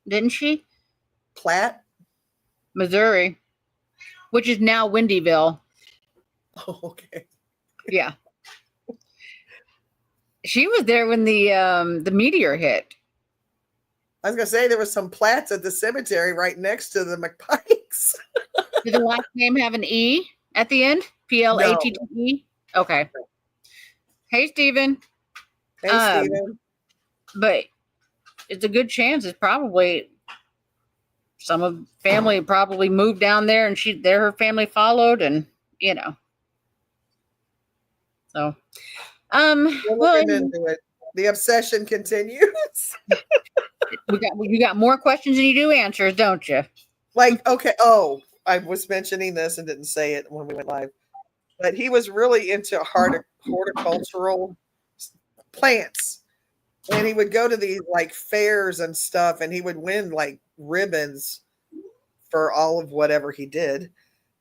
A: Didn't she?
B: Platte?
A: Missouri. Which is now Windyville.
B: Oh, okay.
A: Yeah. She was there when the meteor hit.
B: I was gonna say there was some Platts at the cemetery right next to the McPikes.
A: Did the last name have an E at the end? Platte? Okay. Hey, Stephen.
B: Hey, Stephen.
A: But it's a good chance. It's probably some of family probably moved down there, and her family followed, and so.
B: Looking into it. The obsession continues.
A: You got more questions than you do answers, don't you?
B: Like, okay. Oh, I was mentioning this and didn't say it when we went live, but he was really into horticultural plants, and he would go to these like fairs and stuff, and he would win like ribbons for all of whatever he did.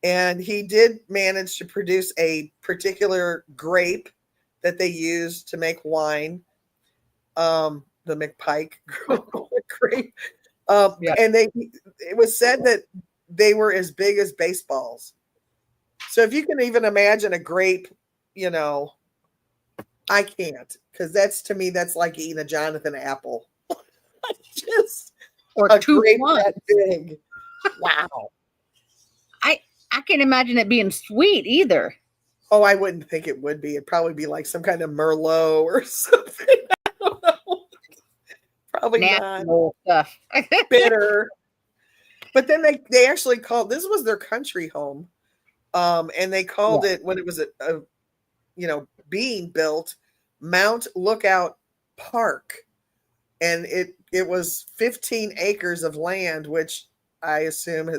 B: And he did manage to produce a particular grape that they used to make wine, the McPike grape. And it was said that they were as big as baseballs. So if you can even imagine a grape, I can't, because to me, that's like eating a Jonathan apple. Just
A: or
B: a
A: two
B: grape
A: ones.
B: that big. Wow.
A: I can't imagine it being sweet either.
B: Oh, I wouldn't think it would be. It'd probably be like some kind of Merlot or something. I don't know. Probably
A: nasty
B: not.
A: old stuff.
B: Bitter. But then they actually called, this was their country home. And they called it, when it was being built, Mount Lookout Park. And it was 15 acres of land, which I assume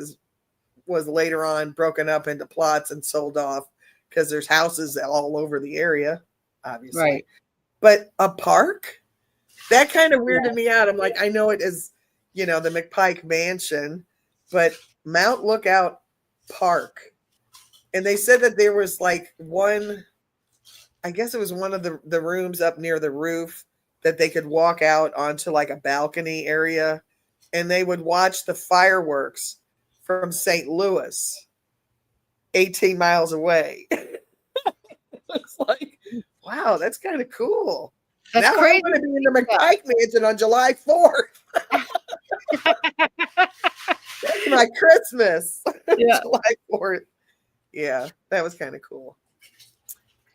B: was later on broken up into plots and sold off because there's houses all over the area, obviously.
A: Right.
B: But a park? That kind of weirded me out. I'm like, I know it is, the McPike Mansion, but Mount Lookout Park. And they said that there was like one, I guess it was one of the rooms up near the roof that they could walk out onto like a balcony area, and they would watch the fireworks from St. Louis, 18 miles away. It's like, wow, that's kind of cool.
A: That's
B: now
A: crazy.
B: I'm going to be in the McPike Mansion on July 4th. That's my Christmas.
A: Yeah.
B: July 4th. Yeah, that was kind of cool.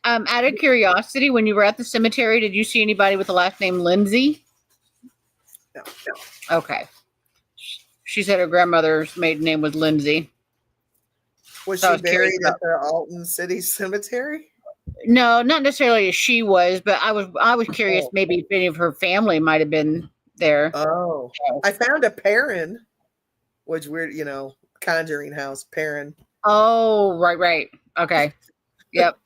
A: Out of curiosity, when you were at the cemetery, did you see anybody with the last name Lindsay?
B: No.
A: Okay. She said her grandmother's maiden name was Lindsay.
B: Was
A: So I
B: she
A: was curious
B: buried at the Alton City Cemetery?
A: No, not necessarily as she was, but I was curious maybe if any of her family might have been there.
B: Oh, I found a Perrin, which weird, Conjuring House, Perrin.
A: Oh, right. Okay. Yep.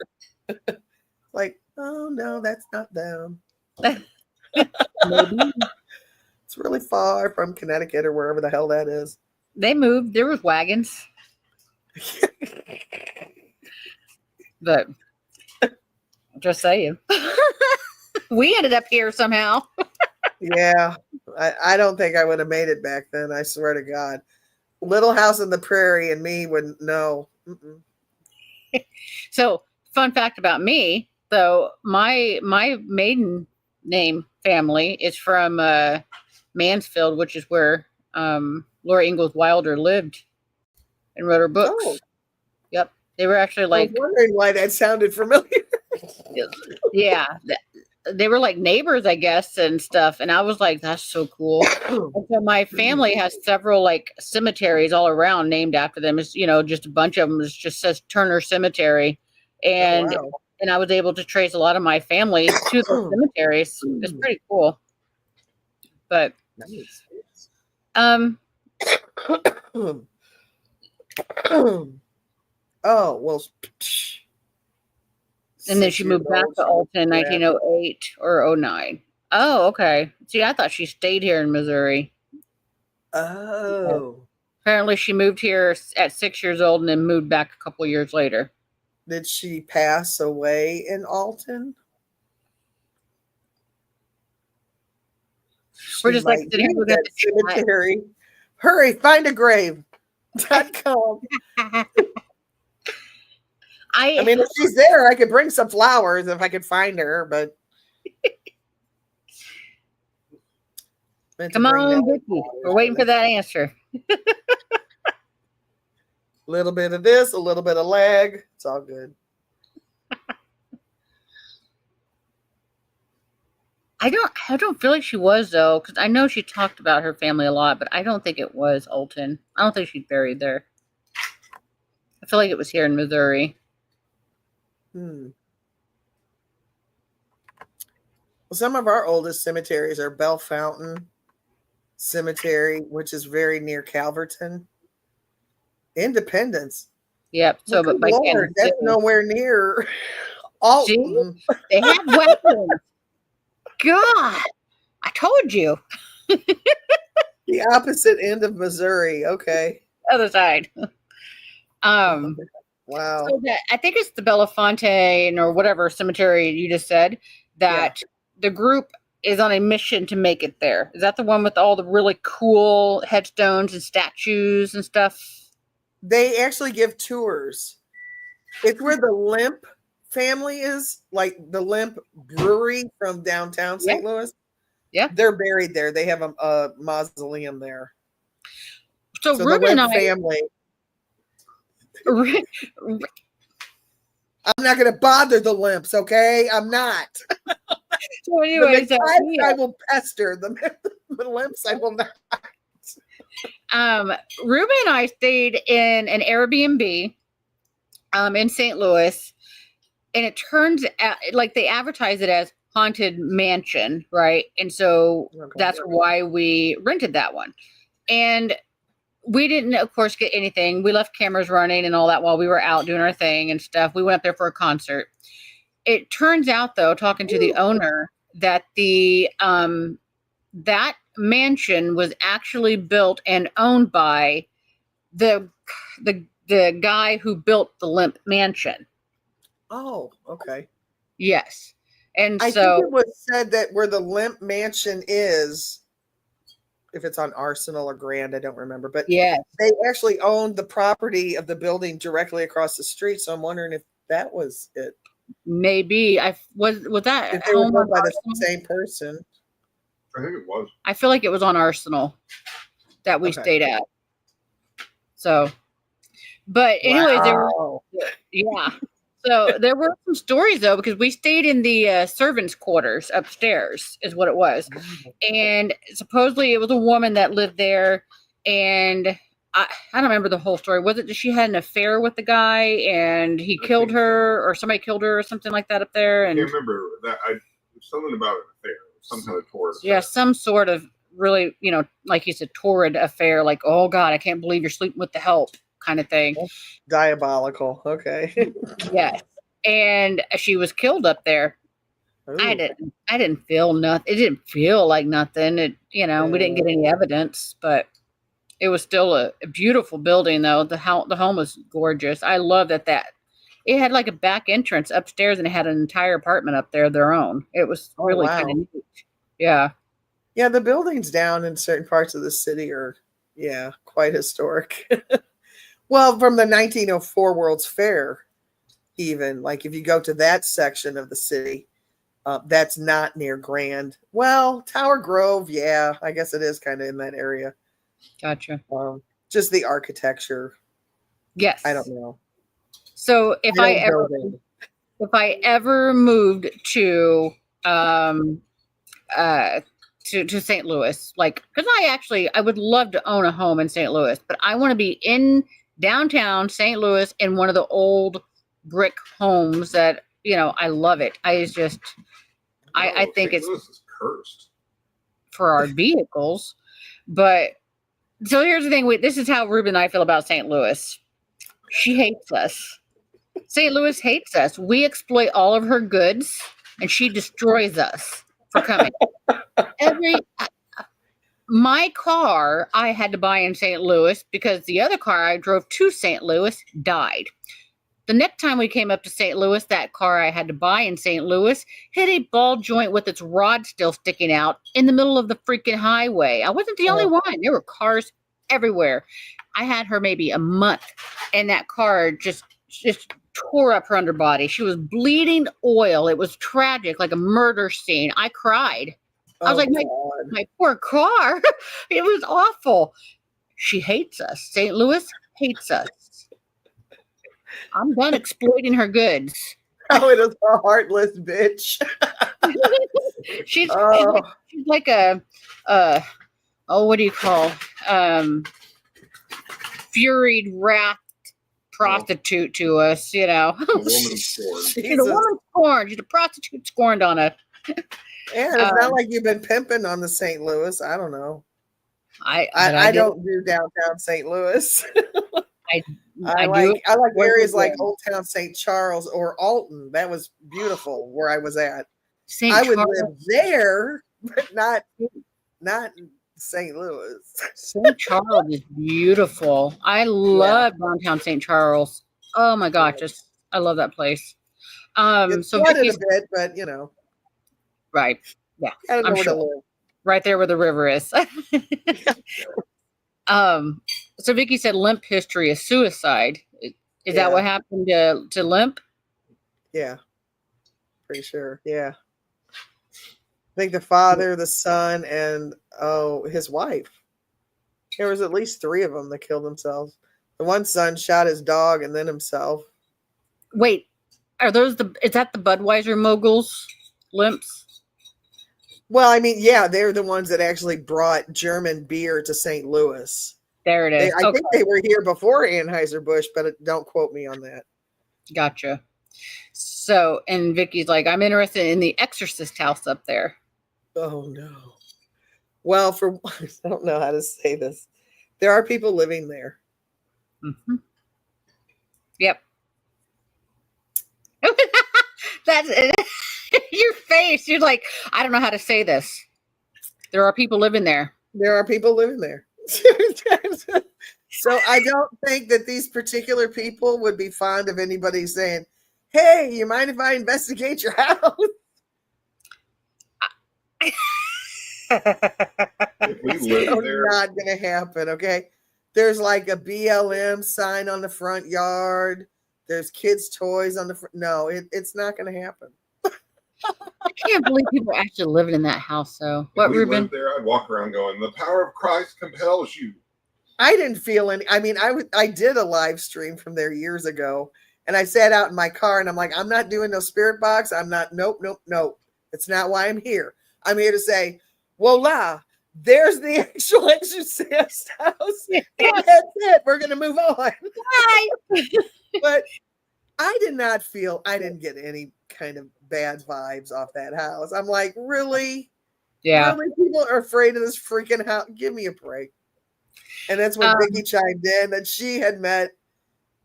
B: Like, oh no, that's not them.
A: Maybe.
B: It's really far from Connecticut or wherever the hell that is.
A: They moved. There was wagons. But just saying. We ended up here somehow.
B: Yeah. I don't think I would have made it back then. I swear to God. Little House on the Prairie and me wouldn't know.
A: So, fun fact about me, though, my maiden name family is from Mansfield, which is where Laura Ingalls Wilder lived and wrote her books.
B: Oh.
A: Yep. They were actually like,
B: I was wondering why that sounded familiar.
A: yeah, they were like neighbors, I guess, and stuff. And I was like, that's so cool. And so my family has several like cemeteries all around named after them. It's, just a bunch of them. It just says Turner Cemetery. And
B: Oh, wow.
A: and I was able to trace a lot of my family to those cemeteries. It's pretty cool. But
B: Nice. Oh, well.
A: And then she moved back to Alton in 1908 or 09. Oh, okay. See, I thought she stayed here in Missouri.
B: Oh.
A: Apparently she moved here at 6 years old and then moved back a couple years later.
B: Did she pass away in Alton?
A: We're just like sitting here looking at the
B: cemetery. Hurry, find a grave.com. I mean, if she's there, I could bring some flowers if I could find her, but
A: come on, Vicky. We're waiting for that answer.
B: A little bit of this, a little bit of leg. It's all good.
A: I don't feel like she was, though, because I know she talked about her family a lot, but I don't think it was Alton. I don't think she's buried there. I feel like it was here in Missouri.
B: Well, some of our oldest cemeteries are Bell Fountain Cemetery, which is very near Calverton. Independence.
A: Yep. So, but by
B: Lord, that's nowhere near Alton.
A: See? They have weapons. God, I told you.
B: The opposite end of Missouri. Okay.
A: Other side.
B: Wow.
A: So I think it's the Bellefontaine or whatever cemetery you just said that the group is on a mission to make it there. Is that the one with all the really cool headstones and statues and stuff?
B: They actually give tours. It's where the Limp family is, like the Limp Brewery from downtown St. Louis.
A: Yeah.
B: They're buried there. They have a mausoleum there.
A: So
B: the
A: Ruben and
B: Limp
A: I
B: family. I'm not going to bother the Limps, okay? I'm not.
A: So anyways,
B: I will pester the Limps, I will not.
A: Ruben and I stayed in an Airbnb in St. Louis, and it turns out like they advertise it as haunted mansion, right? And so that's why we rented that one. And we didn't, of course, get anything. We left cameras running and all that while we were out doing our thing and stuff. We went up there for a concert. It turns out, though, talking to the owner, that that mansion was actually built and owned by the guy who built the Limp Mansion.
B: Oh, okay.
A: Yes. And
B: I
A: so
B: think it was said that where the Limp Mansion is, if it's on Arsenal or Grand, I don't remember, but
A: yes,
B: they actually owned the property of the building directly across the street. So I'm wondering if that was it.
A: maybe was that
B: If they were
A: home
B: built
A: on
B: by
A: Arsenal?
B: the same person.
D: I think it was.
A: I feel like it was on Arsenal that we stayed at. So, but anyways,
B: Wow.
A: yeah. So there were some stories though, because we stayed in the servants' quarters upstairs, is what it was, and supposedly it was a woman that lived there, and I don't remember the whole story. Was it that she had an affair with the guy and he killed her, or somebody killed her, or something like that up there? And
D: I can't remember that. Something about an affair, some kind of torrid affair.
A: yeah, some sort of really, like you said, torrid affair. Like, oh God, I can't believe you're sleeping with the help, kind of thing.
B: Diabolical. Okay.
A: Yes, and she was killed up there.
B: Ooh.
A: I didn't feel nothing. It didn't feel like nothing. We didn't get any evidence, but it was still a beautiful building though. The home was gorgeous. I love that it had like a back entrance upstairs, and it had an entire apartment up there, their own. It was really kind of neat. Yeah.
B: Yeah, the buildings down in certain parts of the city are, quite historic. Well, from the 1904 World's Fair, even, like if you go to that section of the city, that's not near Grand. Well, Tower Grove, yeah, I guess it is kind of in that area.
A: Gotcha.
B: Just the architecture.
A: Yes.
B: I don't know.
A: So if I ever moved to St. Louis, like, because I would love to own a home in St. Louis, but I want to be in downtown St. Louis in one of the old brick homes that, I love it. I think
D: St. Louis is cursed
A: for our vehicles. But so here's the thing. This is how Ruben and I feel about St. Louis. She hates us. St. Louis hates us. We exploit all of her goods, and she destroys us for coming. My car I had to buy in St. Louis because the other car I drove to St. Louis died. The next time we came up to St. Louis, that car I had to buy in St. Louis hit a ball joint with its rod still sticking out in the middle of the freaking highway. I wasn't the only one. There were cars everywhere. I had her maybe a month, and that car just tore up her underbody. She was bleeding oil. It was tragic, like a murder scene. I cried. I was like, my poor car. It was awful. She hates us. St. Louis hates us. I'm done exploiting her goods.
B: Oh, it is a heartless bitch.
A: she's like a what do you call furied, wrapped prostitute to us,
D: A woman scorned.
A: She's a woman scorned. She's a prostitute scorned on us.
B: Yeah, it's not like you've been pimping on the St. Louis. I don't know.
A: I
B: don't do downtown St. Louis. I like
A: do
B: areas like Old Town St. Charles or Alton. That was beautiful where I was at. I would live there, but not St. Louis.
A: St. Charles is beautiful. I love downtown St. Charles. Oh my gosh, I love that place.
B: It's
A: so
B: flooded a bit, but
A: right. Yeah.
B: I don't know where to live.
A: Right there where the river is. So Vicky said Limp history is suicide. Is that what happened to Limp?
B: Yeah. Pretty sure. Yeah. I think the father, the son, and his wife. There was at least 3 of them that killed themselves. The one son shot his dog and then himself.
A: Wait, is that the Budweiser moguls, Limps?
B: Well, I mean, yeah, they're the ones that actually brought German beer to St. Louis.
A: There it is.
B: I think they were here before Anheuser-Busch, but don't quote me on that.
A: Gotcha. So, and Vicky's like, I'm interested in the Exorcist house up there.
B: Oh, no. Well, I don't know how to say this. There are people living there.
A: Mm-hmm. Yep. That's your face. You're like, I don't know how to say this. There are people living there.
B: There are people living there. So I don't think that these particular people would be fond of anybody saying, hey, you mind if I investigate your house?
D: If we live there,
B: Not going to happen, okay? There's like a BLM sign on the front yard. There's kids' toys on the front. No, it's not going to happen.
A: I can't believe people are actually living in that house, though. What,
D: if we
A: Ruben?
D: lived there, I'd walk around going, the power of Christ compels you.
B: I didn't feel any. I mean, I did a live stream from there years ago, and I sat out in my car, and I'm like, I'm not doing no spirit box. I'm not. Nope. It's not why I'm here. I'm here to say, voila, there's the actual exorcist house. And that's it. We're gonna move on.
A: Bye.
B: But I didn't get any kind of bad vibes off that house. I'm like, really?
A: Yeah.
B: Really, people are afraid of this freaking house. Give me a break. And that's when Vicky chimed in that she had met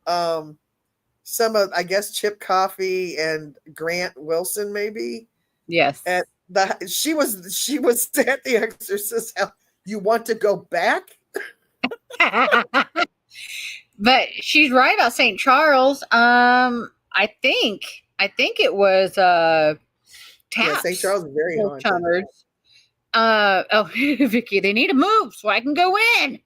B: some of, I guess, Chip Coffey and Grant Wilson, maybe.
A: Yes.
B: She was at the Exorcist house. You want to go back?
A: But she's right about St. Charles. I think it was Taps.
B: Yeah, St. Charles is very haunted.
A: Vicky, they need to move so I can go in.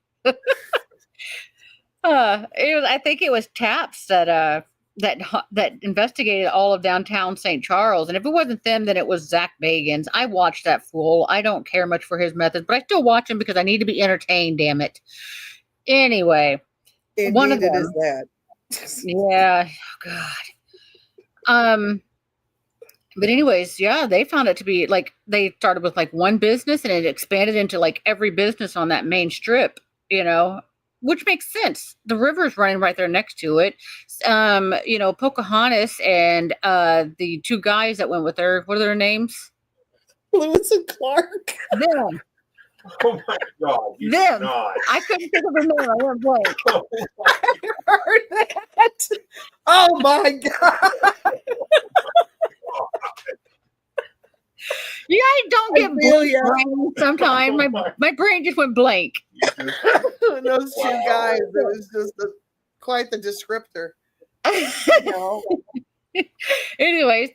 A: I think it was Taps that investigated all of downtown St. Charles, and if it wasn't them, then it was Zach Bagans. I watched that fool. I don't care much for his methods, but I still watch him because I need to be entertained. Damn it. Anyway,
B: Indeed,
A: one of them.
B: It is that.
A: Yeah. Oh, God. But anyways, yeah, they found it to be like they started with like one business and it expanded into like every business on that main strip, which makes sense. The river's running right there next to it. Pocahontas and the two guys that went with her, what are their names?
B: Lewis and Clark.
A: Them.
D: Oh my God.
A: Them. I couldn't think of their name. I went blank.
B: I heard that. Oh my God.
A: You guys don't get blank sometimes. My brain just went blank.
B: Those two guys, it was just quite the descriptor.
A: Anyways,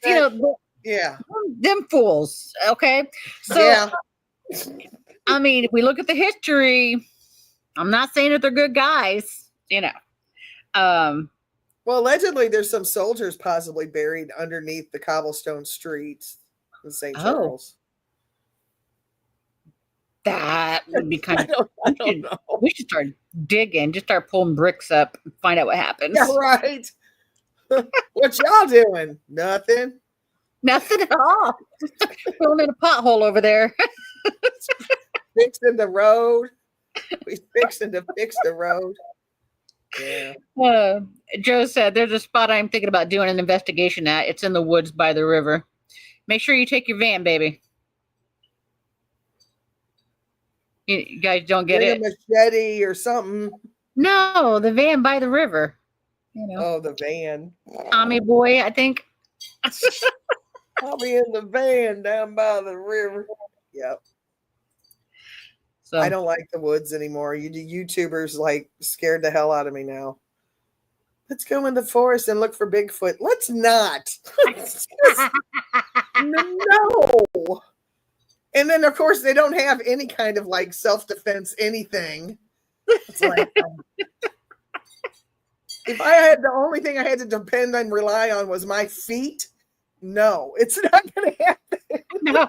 B: yeah,
A: them fools. Okay, so
B: yeah.
A: I mean, if we look at the history, I'm not saying that they're good guys.
B: Well, allegedly, there's some soldiers possibly buried underneath the cobblestone streets in St. Charles.
A: That would be kind of.
B: I don't know.
A: We should start digging. Just start pulling bricks up and find out what happens.
B: Yeah, right. What y'all doing? Nothing.
A: Nothing at all. Filling in a pothole over there.
B: Fixing the road. We fixing to fix the road. Yeah.
A: Joe said, there's a spot I'm thinking about doing an investigation at. It's in the woods by the river. Make sure you take your van, baby. You guys don't get it?
B: A machete or something.
A: No, the van by the river.
B: Oh, the van.
A: Tommy boy, I think.
B: I'll be in the van down by the river. Yep. So I don't like the woods anymore. YouTubers like scared the hell out of me now. Let's go in the forest and look for Bigfoot. Let's not. No. And then of course they don't have any kind of like self-defense anything. It's like if the only thing I had to depend and rely on was my feet, no, it's not going to happen.
A: No.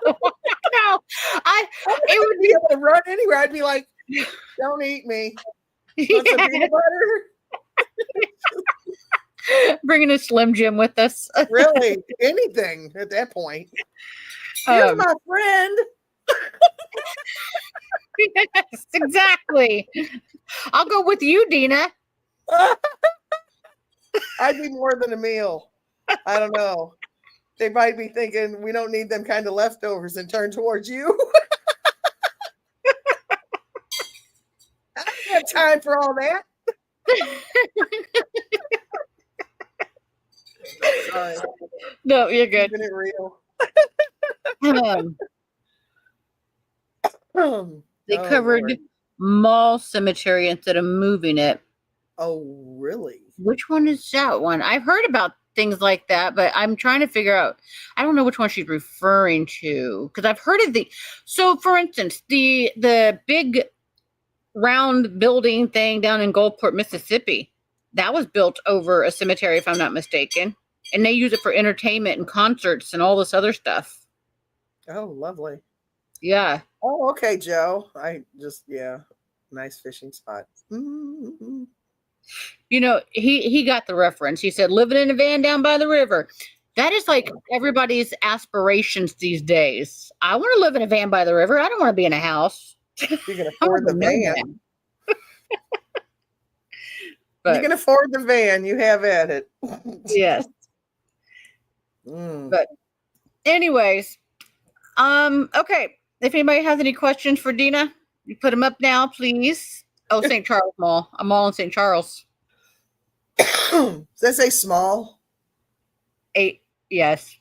B: It would be able to run anywhere. I'd be like, don't eat me. Want some peanut butter?
A: Bringing a Slim Jim with us.
B: Really, anything at that point. Here's my friend.
A: Yes, exactly. I'll go with you, Dena.
B: I'd be more than a meal. I don't know. They might be thinking we don't need them kind of leftovers and turn towards you. I don't have time for all that. Sorry.
A: No, you're good.
B: Keeping it real.
A: They
B: Oh,
A: covered
B: Lord.
A: Mall Cemetery instead of moving it.
B: Oh, really?
A: Which one is that one? I've heard about things like that, but I'm trying to figure out. I don't know which one she's referring to because I've heard of the. So, for instance, the big round building thing down in Gulfport, Mississippi, that was built over a cemetery, if I'm not mistaken, and they use it for entertainment and concerts and all this other stuff.
B: Oh, lovely.
A: Yeah.
B: Oh, okay, Joe. Nice fishing spot. Mm-hmm.
A: You know, he got the reference. He said, living in a van down by the river. That is like everybody's aspirations these days. I want to live in a van by the river. I don't want to be in a house.
B: You can afford the van.
A: But,
B: you can afford the van. You have at it.
A: Yes. But anyways, okay. If anybody has any questions for Dena, you put them up now, please. Oh, St. Charles Mall. A mall in St. Charles.
B: Does that say small?
A: 8. Yes.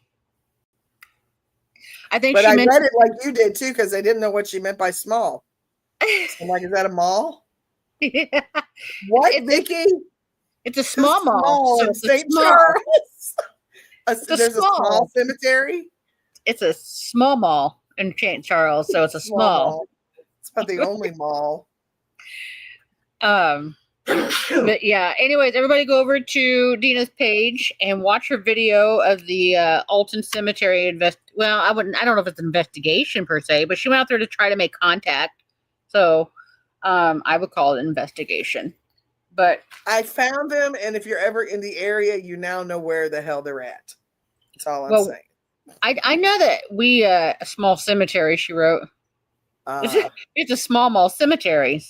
A: I think
B: But
A: she
B: I
A: mentioned
B: read it like you did too, because they didn't know what she meant by small. I'm like, is that a mall?
A: Yeah.
B: What, Vicky?
A: It's a small mall. So it's
B: St.
A: small.
B: Charles. There's a small cemetery.
A: It's a small mall in St. Charles, so it's a small.
B: It's not the only mall.
A: But yeah, anyways, everybody go over to Dena's page and watch her video of the Alton Cemetery well, I don't know if it's an investigation per se, but she went out there to try to make contact. So I would call it an investigation. But
B: I found them, and if you're ever in the area, you now know where the hell they're at. That's all I'm saying.
A: I know that a small cemetery, she wrote. It's a small mall cemetery.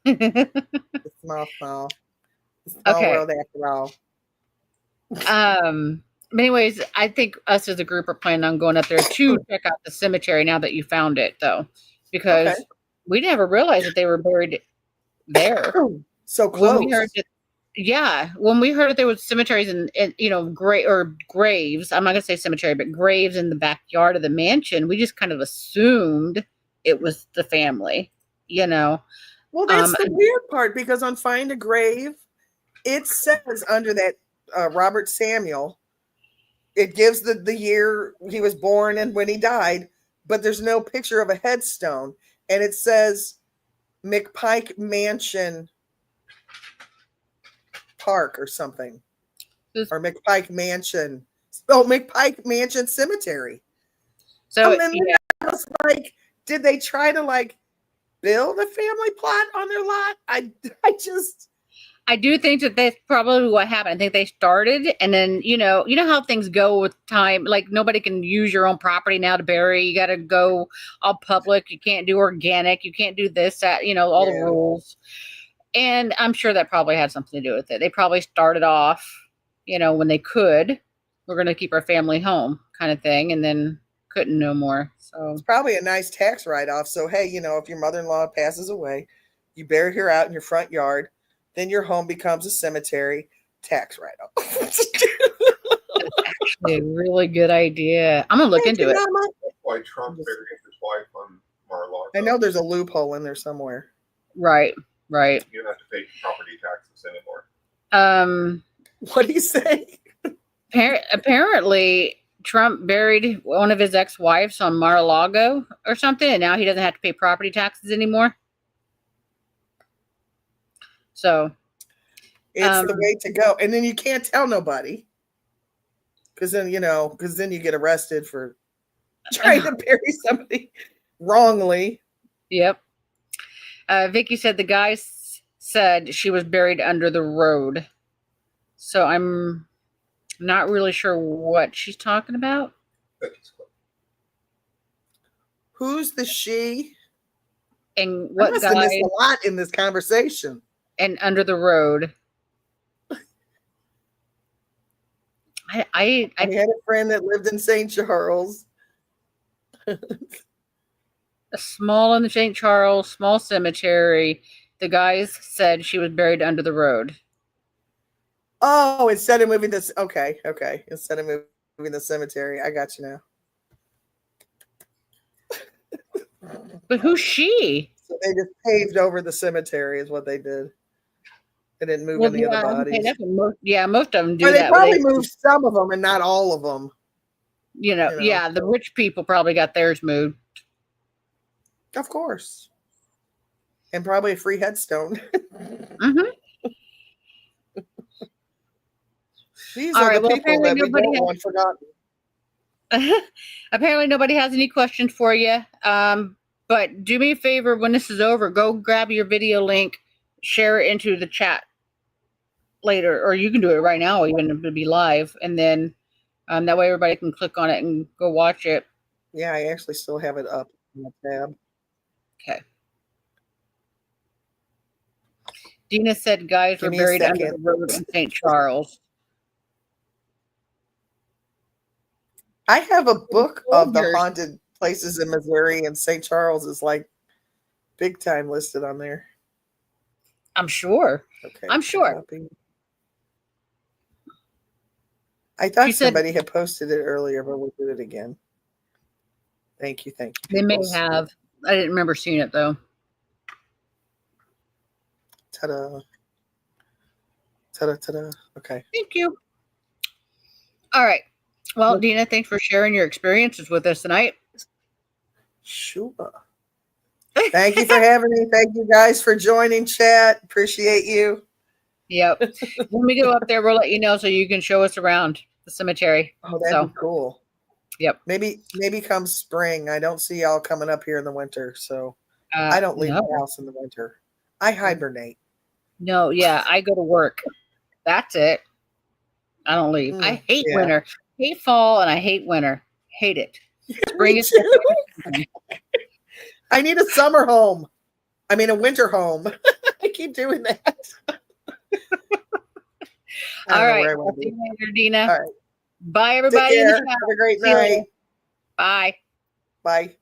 B: Small
A: Okay.
B: world after all.
A: But anyways, I think us as a group are planning on going up there to check out the cemetery now that you found it, though, because we never realized that they were buried there.
B: So close.
A: When we heard when we heard that there was cemeteries and graves, I'm not gonna say cemetery, but graves in the backyard of the mansion, we just kind of assumed it was the family,
B: Well, that's the weird part, because on Find a Grave, it says under that Robert Samuel, it gives the year he was born and when he died, but there's no picture of a headstone. And it says McPike Mansion Park or something. Or McPike Mansion. Oh, McPike Mansion Cemetery.
A: So
B: I was like, did they try to build a family plot on their lot? I
A: do think that that's probably what happened. I think they started, and then you know how things go with time. Like, nobody can use your own property now to bury. You got to go all public. You can't do organic. You can't do this, that. All the rules. And I'm sure that probably had something to do with it. They probably started off, when they could. We're going to keep our family home, kind of thing, and then couldn't no more. So
B: it's probably a nice tax write-off. So hey, if your mother-in-law passes away, you bury her out in your front yard, then your home becomes a cemetery. Tax write-off.
A: That's actually a really good idea. I'm gonna look into it.
D: That's why Trump buried his wife on Mar-a-Lago.
B: I know there's a loophole in there somewhere.
A: Right.
D: You don't have to pay property taxes anymore.
B: What do you say?
A: Apparently, Trump buried one of his ex-wives on Mar-a-Lago or something, and now he doesn't have to pay property taxes anymore. So
B: it's the way to go. And then you can't tell nobody. Because then you get arrested for trying to bury somebody wrongly.
A: Yep. Vicky said the guy said she was buried under the road. So I'm not really sure what she's talking about.
B: Who's the she?
A: And
B: I
A: what
B: must have missed
A: guy?
B: a lot in this conversation.
A: And under the road.
B: I had a friend that lived in St. Charles.
A: A small in the St. Charles, small cemetery. The guys said she was buried under the road.
B: Oh, instead of moving this, okay. Instead of moving the cemetery, I got you now.
A: But who's she?
B: So they just paved over the cemetery, is what they did. They didn't move any of the bodies.
A: Most of them do
B: Or they
A: that.
B: probably moved some of them and not all of them.
A: Yeah, the rich people probably got theirs moved.
B: Of course. And probably a free headstone.
A: Mm-hmm.
B: These are the people that we don't want forgotten.
A: Apparently nobody has any questions for you. But do me a favor, when this is over, go grab your video link, share it into the chat later, or you can do it right now, even if it'll be live, and then that way everybody can click on it and go watch it.
B: Yeah, I actually still have it up in the tab.
A: Okay. Dena said guys were buried under the road in St. Charles.
B: I have a book of the haunted places in Missouri, and St. Charles is like big time listed on there.
A: I'm sure.
B: Okay.
A: I'm sure.
B: Copy. I thought somebody had posted it earlier, but we'll do it again. Thank you.
A: They may have. I didn't remember seeing it though.
B: Ta-da. Ta-da. Okay.
A: Thank you. All right. Well, Dena, thanks for sharing your experiences with us tonight.
B: Sure. Thank you for having me. Thank you guys for joining chat. Appreciate you.
A: Yep. When we go up there, we'll let you know so you can show us around the cemetery.
B: Oh, that'd be cool.
A: Yep.
B: Maybe come spring. I don't see y'all coming up here in the winter, so I don't leave the house in the winter. I hibernate.
A: No, yeah, I go to work. That's it. I don't leave. I hate winter. Hate fall, and I hate winter. Hate it. Spring is.
B: I need a summer home. I mean, a winter home. I keep doing that.
A: All right. I'll see you later, Dena.
B: All right.
A: Bye, everybody.
B: Take care. Have a great night.
A: Bye.
B: Bye.